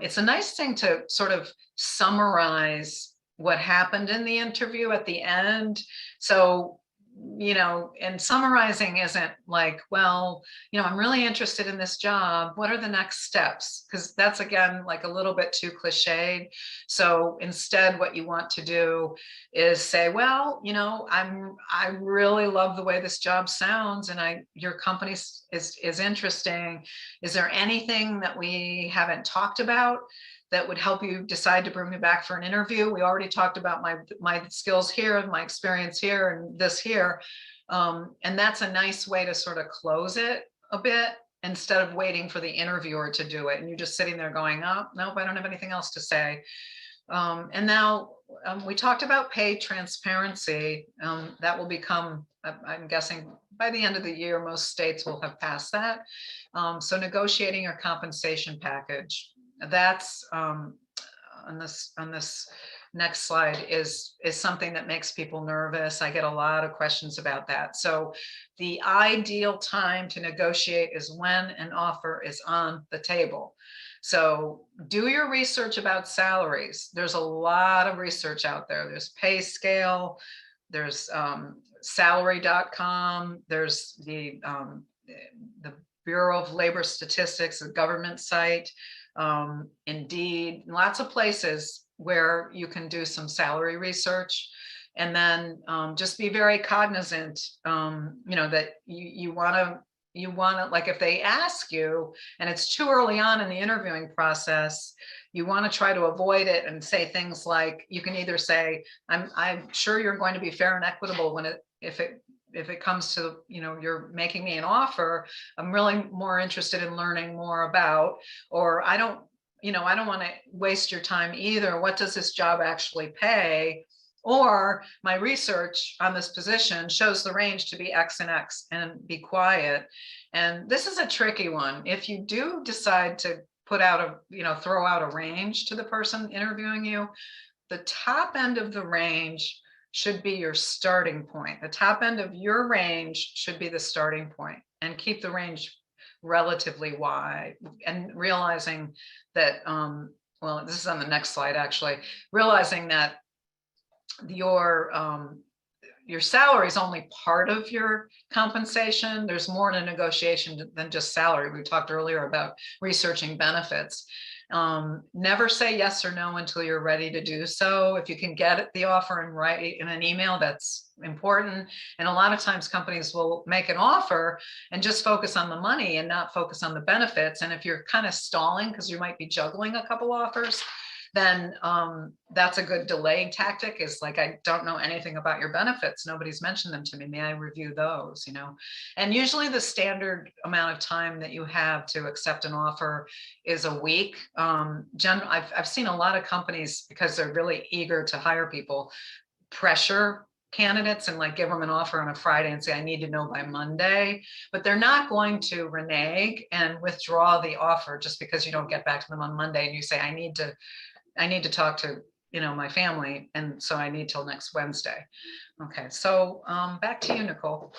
It's a nice thing to sort of summarize what happened in the interview at the end. So and summarizing isn't like, well, I'm really interested in this job. What are the next steps? Because that's, again, like a little bit too cliched. So instead, what you want to do is say, well, I really love the way this job sounds, and your company is interesting. Is there anything that we haven't talked about that would help you decide to bring me back for an interview? We already talked about my skills here and my experience here and this here. And that's a nice way to sort of close it a bit instead of waiting for the interviewer to do it. And you're just sitting there going, oh, nope, I don't have anything else to say. And now we talked about pay transparency. That will become, I'm guessing by the end of the year, most states will have passed that. So negotiating your compensation package. That's on this next slide is something that makes people nervous. I get a lot of questions about that. So the ideal time to negotiate is when an offer is on the table. So do your research about salaries. There's a lot of research out there. There's pay scale, there's salary.com, there's the Bureau of Labor Statistics, a government site. Indeed, lots of places where you can do some salary research, and then just be very cognizant, that you want to, like, if they ask you and it's too early on in the interviewing process, you want to try to avoid it and say things like, you can either say, I'm sure you're going to be fair and equitable if it comes to, you're making me an offer, I'm really more interested in learning more about, or I don't want to waste your time either. What does this job actually pay? Or my research on this position shows the range to be X and X, and be quiet. And this is a tricky one. If you do decide to put out throw out a range to the person interviewing you, the top end of the range should be your starting point. The top end of your range should be the starting point, and keep the range relatively wide, and realizing that, well, this is on the next slide, actually, realizing that your salary is only part of your compensation. There's more to negotiation than just salary. We talked earlier about researching benefits. Never say yes or no until you're ready to do so. If you can get the offer and write in an email, that's important. And a lot of times companies will make an offer and just focus on the money and not focus on the benefits. And if you're kind of stalling because you might be juggling a couple offers, then that's a good delaying tactic, is like, I don't know anything about your benefits. Nobody's mentioned them to me. May I review those, And usually the standard amount of time that you have to accept an offer is a week. I've seen a lot of companies, because they're really eager to hire people, pressure candidates and like give them an offer on a Friday and say, I need to know by Monday, but they're not going to renege and withdraw the offer just because you don't get back to them on Monday and you say, I need to talk to, my family. And so I need till next Wednesday. Okay. So back to you, Nicole.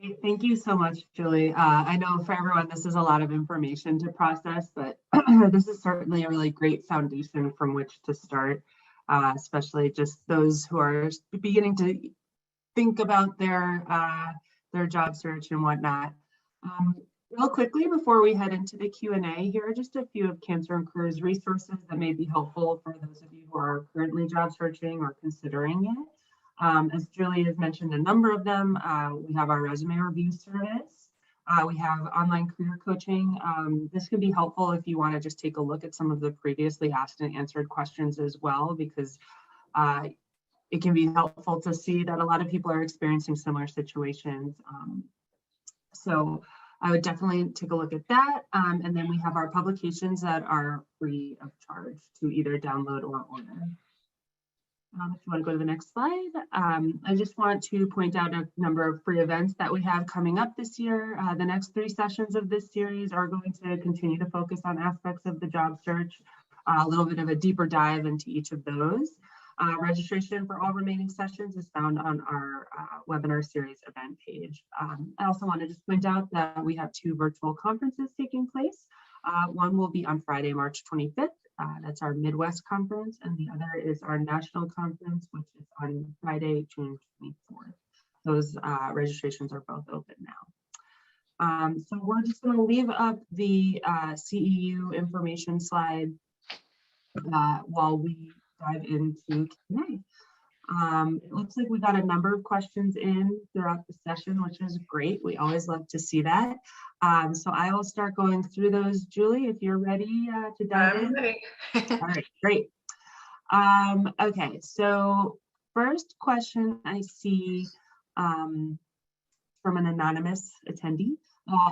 Great. Thank you so much, Julie. I know for everyone, this is a lot of information to process, but this is certainly a really great foundation from which to start, especially just those who are beginning to think about their job search and whatnot. Real quickly, before we head into the Q&A, here are just a few of Cancer and Careers resources that may be helpful for those of you who are currently job searching or considering it. As Julie has mentioned, a number of them, we have our resume review service. We have online career coaching. This can be helpful if you want to just take a look at some of the previously asked and answered questions as well, because it can be helpful to see that a lot of people are experiencing similar situations. So I would definitely take a look at that. And then we have our publications that are free of charge to either download or order. If you want to go to the next slide, I just want to point out a number of free events that we have coming up this year. The next 3 sessions of this series are going to continue to focus on aspects of the job search, a little bit of a deeper dive into each of those. Registration for all remaining sessions is found on our webinar series event page. I also want to just point out that we have 2 virtual conferences taking place. One will be on Friday, March 25th That's our Midwest conference, and the other is our national conference, which is on Friday, June 24th. Those registrations are both open now. So we're just going to leave up the CEU information slide while we dive into Q&A. It looks like we got a number of questions in throughout the session, which is great. We always love to see that. So I will start going through those. Julie, if you're ready to dive in. Ready. All right, great. Okay, so first question I see from an anonymous attendee.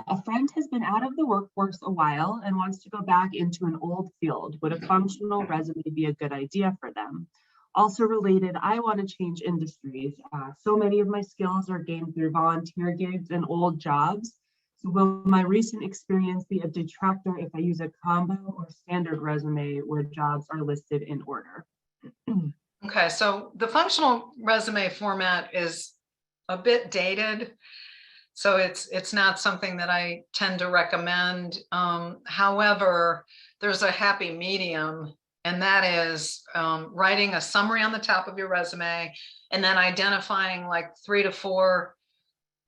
A friend has been out of the workforce a while and wants to go back into an old field. Would a functional resume be a good idea for them? Also related, I want to change industries. So many of my skills are gained through volunteer gigs and old jobs. So will my recent experience be a detractor if I use a combo or standard resume where jobs are listed in order? Okay, so the functional resume format is a bit dated. So it's not something that I tend to recommend. However, there's a happy medium, and that is writing a summary on the top of your resume and then identifying like 3 to 4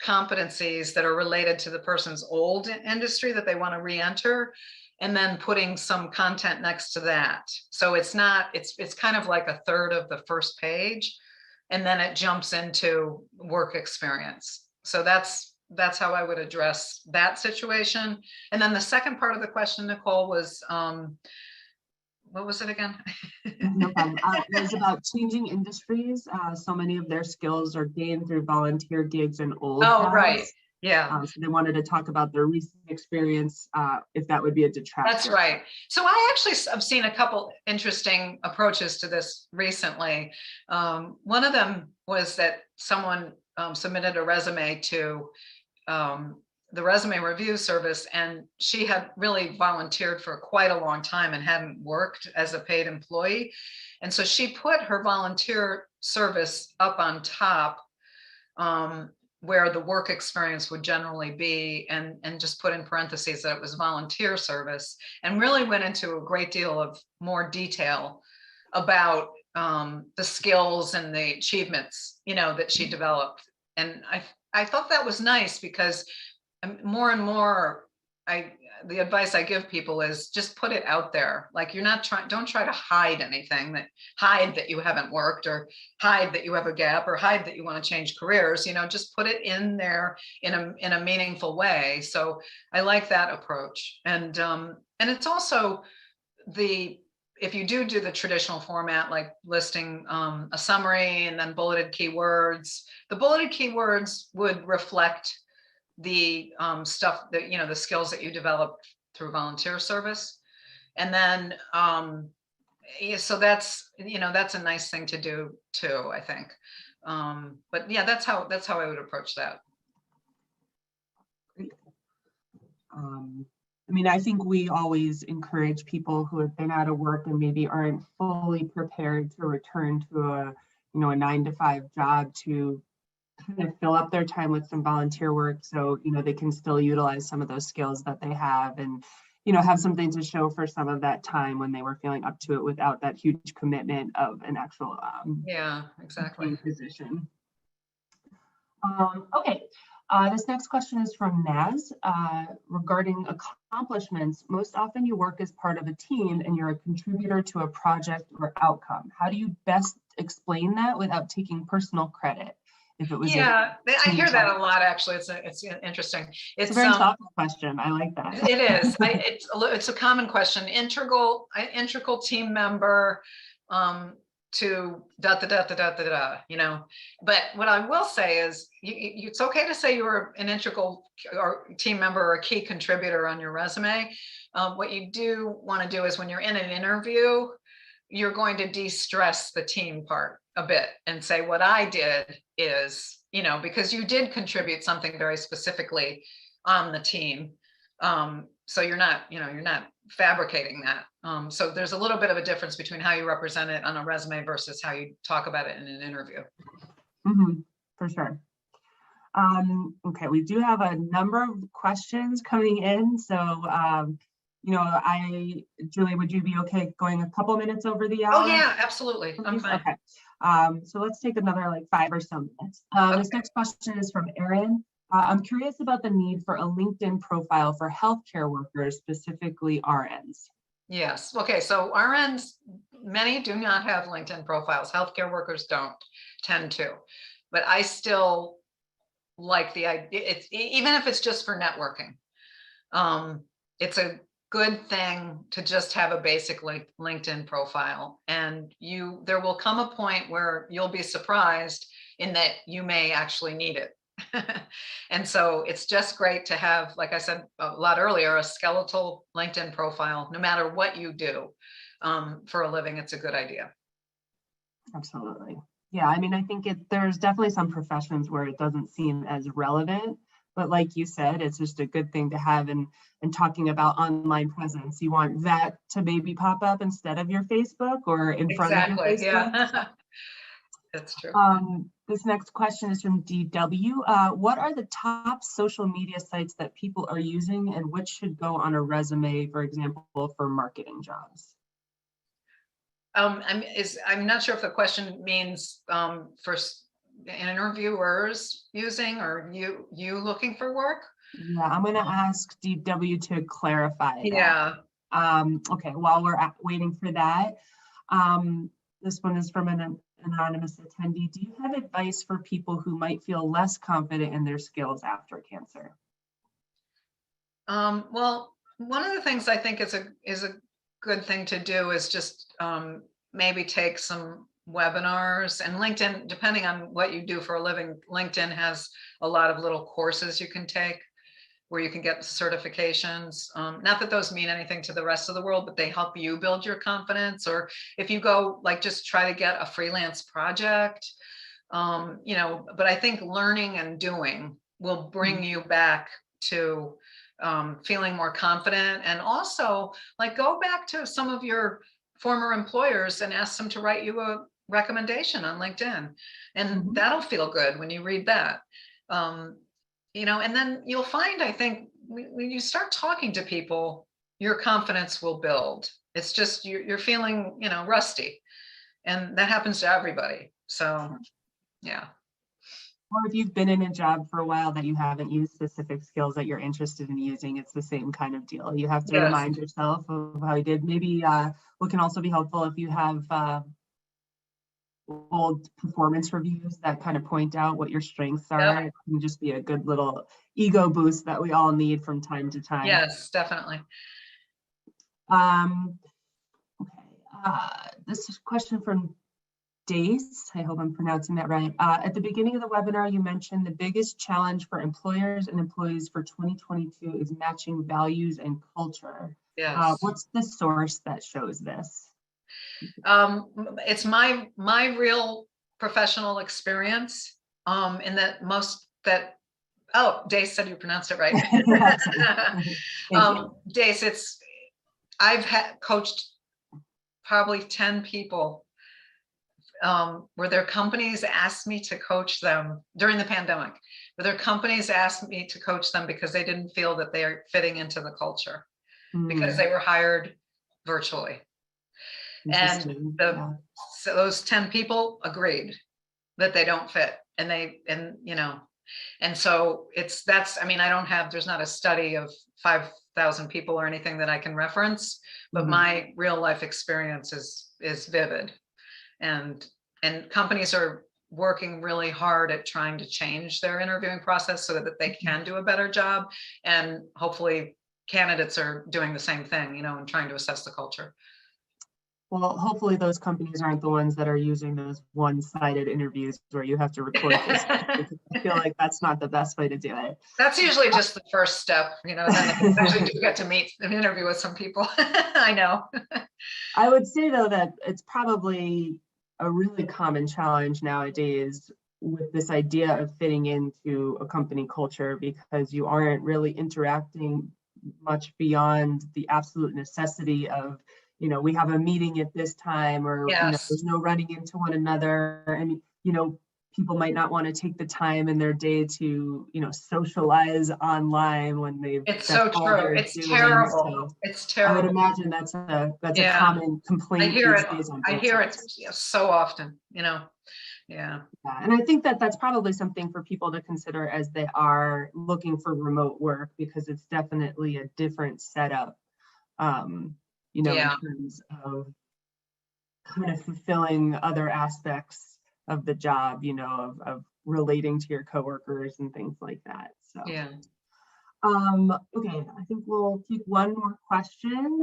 competencies that are related to the person's old industry that they want to re-enter, and then putting some content next to that. So it's kind of like a third of the first page, and then it jumps into work experience. So that's how I would address that situation. And then the second part of the question, Nicole, was what was it again? No problem. It was about changing industries. So many of their skills are gained through volunteer gigs and old jobs. Right. Yeah. So they wanted to talk about their recent experience, if that would be a detractor. That's right. So I actually have seen a couple interesting approaches to this recently. One of them was that someone submitted a resume to the resume review service, and she had really volunteered for quite a long time and hadn't worked as a paid employee. And so she put her volunteer service up on top, where the work experience would generally be, and just put in parentheses that it was volunteer service, and really went into a great deal of more detail about the skills and the achievements, that she developed. And I thought that was nice, because more and more, the advice I give people is just put it out there. Like, don't try to hide anything, hide that you haven't worked, or hide that you have a gap, or hide that you want to change careers. Just put it in there in a meaningful way. So I like that approach. And it's also if you do the traditional format, like listing a summary and then bulleted keywords, the bulleted keywords would reflect the stuff that, the skills that you developed through volunteer service. And then, so that's a nice thing to do too, I think. But yeah, that's how I would approach that. I think we always encourage people who have been out of work and maybe aren't fully prepared to return to a 9-to-5 job to kind of fill up their time with some volunteer work, so they can still utilize some of those skills that they have, and have something to show for some of that time when they were feeling up to it without that huge commitment of an actual yeah, exactly, position. Okay, this next question is from Naz regarding accomplishments. Most often you work as part of a team and you're a contributor to a project or outcome. How do you best explain that without taking personal credit? If it was I hear that a lot, actually. It's interesting. It's a very thoughtful question. I like that. It is. It's a common question. Integral team member to da da da da da da da. But what I will say is, it's okay to say you were an integral or team member or a key contributor on your resume. What you do want to do is, when you're in an interview, you're going to de-stress the team part a bit and say, what I did is, because you did contribute something very specifically on the team. So you're not fabricating that. So there's a little bit of a difference between how you represent it on a resume versus how you talk about it in an interview. For sure. Okay, we do have a number of questions coming in. So Julie, would you be okay going a couple minutes over the Oh, hour? yeah, absolutely. I'm Please? fine. Okay. So let's take another like 5 or so minutes. This Okay. next question is from Erin. I'm curious about the need for a LinkedIn profile for healthcare workers, specifically RNs. Yes. Okay. So RNs, many do not have LinkedIn profiles. Healthcare workers don't tend to, but I still like the idea. It's even if it's just for networking. It's a good thing to just have a basic LinkedIn profile, and there will come a point where you'll be surprised in that you may actually need it. And so it's just great to have, like I said a lot earlier, a skeletal LinkedIn profile, no matter what you do for a living. It's a good idea. Absolutely. Yeah, I mean, I think there's definitely some professions where it doesn't seem as relevant, but like you said, it's just a good thing to have. And talking about online presence, you want that to maybe pop up instead of your Facebook or in front of your Exactly. Facebook. Yeah. That's true. This next question is from DW. What are the top social media sites that people are using, and which should go on a resume, for example, for marketing jobs? I'm not sure if the question means for interviewers using, or you looking for work. Yeah, I'm going to ask DW to clarify that. Yeah. Okay, while we're waiting for that, this one is from an anonymous attendee. Do you have advice for people who might feel less confident in their skills after cancer? Well, one of the things I think is a good thing to do is just maybe take some webinars, and LinkedIn, depending on what you do for a living, LinkedIn has a lot of little courses you can take where you can get certifications. Not that those mean anything to the rest of the world, but they help you build your confidence. Or if you go like just try to get a freelance project, but I think learning and doing will bring you back to feeling more confident. And also like go back to some of your former employers and ask them to write you a recommendation on LinkedIn. And that'll feel good when you read that. And then you'll find, I think, when you start talking to people, your confidence will build. It's just you're feeling, rusty, and that happens to everybody. So, yeah. Or if you've been in a job for a while that you haven't used specific skills that you're interested in using, it's the same kind of deal. You have to remind yourself of how you did. Maybe what can also be helpful if you have old performance reviews that kind of point out what your strengths are. It can just be a good little ego boost that we all need from time to time. Yes, definitely. Okay. This is a question from Dace. I hope I'm pronouncing that right. At the beginning of the webinar, you mentioned the biggest challenge for employers and employees for 2022 is matching values and culture. Yes. What's the source that shows this? It's my real professional experience. In that Dace said you pronounced it right. Dace, I've coached probably 10 people where their companies asked me to coach them during the pandemic. Where their companies asked me to coach them because they didn't feel that they are fitting into the culture because they were hired virtually. And so those 10 people agreed that they don't fit, and so there's not a study of 5,000 people or anything that I can reference, but my real life experience is vivid, and companies are working really hard at trying to change their interviewing process so that they can do a better job, and hopefully candidates are doing the same thing, and trying to assess the culture. Well, hopefully those companies aren't the ones that are using those one-sided interviews where you have to record this. I feel like that's not the best way to do it. That's usually just the first step, then they actually do get to meet and interview with some people. I know. I would say though that it's probably a really common challenge nowadays with this idea of fitting into a company culture, because you aren't really interacting much beyond the absolute necessity of, we have a meeting at this time, or there's no running into one another. And people might not want to take the time in their day to, socialize online when It's that's so all true. they're It's doing. terrible. So It's I would terrible. imagine that's a Yeah. common complaint these days on I both hear it sides. so often, Yeah. Yeah, and I think that that's probably something for people to consider as they are looking for remote work, because it's definitely a different setup, in Yeah. terms of kind of fulfilling other aspects of the job, of relating to your coworkers and things like that. So, Yeah. okay, I think we'll take one more question.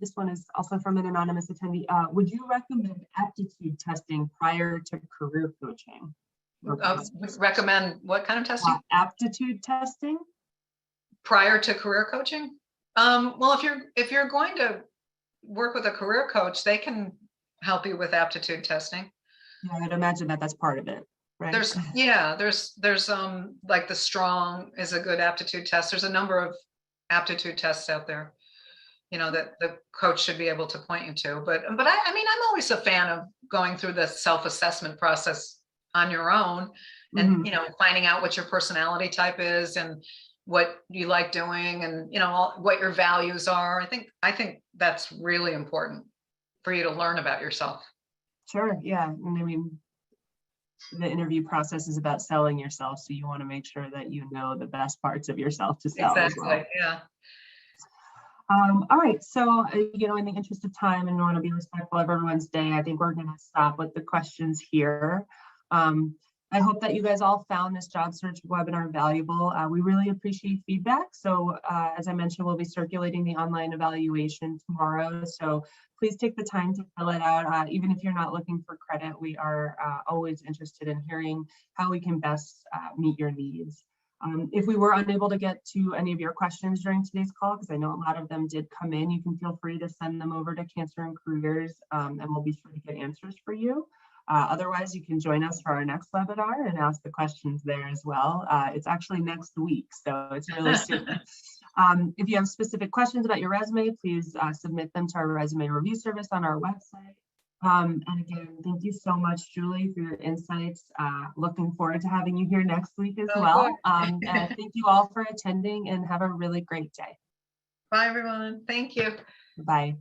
This one is also from an anonymous attendee. Would you recommend aptitude testing prior to career coaching? Recommend what kind of testing? Aptitude testing. Prior to career coaching? Well, if you're going to work with a career coach, they can help you with aptitude testing. Yeah, I'd imagine that that's part of it, right? There's like the Strong is a good aptitude test. There's a number of aptitude tests out there, that the coach should be able to point you to. But I mean, I'm always a fan of going through the self-assessment process on your own, and finding out what your personality type is and what you like doing, and what your values are. I think that's really important for you to learn about yourself. Sure. Yeah. And I mean, the interview process is about selling yourself, so you want to make sure that you know the best parts of yourself to sell as well. Exactly. Yeah. All right, so in the interest of time and want to be respectful of everyone's day, I think we're going to stop with the questions here. I hope that you guys all found this job search webinar valuable. We really appreciate feedback. So as I mentioned, we'll be circulating the online evaluation tomorrow. So please take the time to fill it out. Even if you're not looking for credit, we are always interested in hearing how we can best meet your needs. If we were unable to get to any of your questions during today's call, because I know a lot of them did come in, you can feel free to send them over to Cancer and Careers, and we'll be sure to get answers for you. Otherwise, you can join us for our next webinar and ask the questions there as well. It's actually next week, so it's really soon. If you have specific questions about your resume, please submit them to our resume review service on our website. And again, thank you so much, Julie, for your insights. Looking forward to having you here next week as well. And thank you all for attending, and have a really great day. Bye, everyone. Thank you. Bye.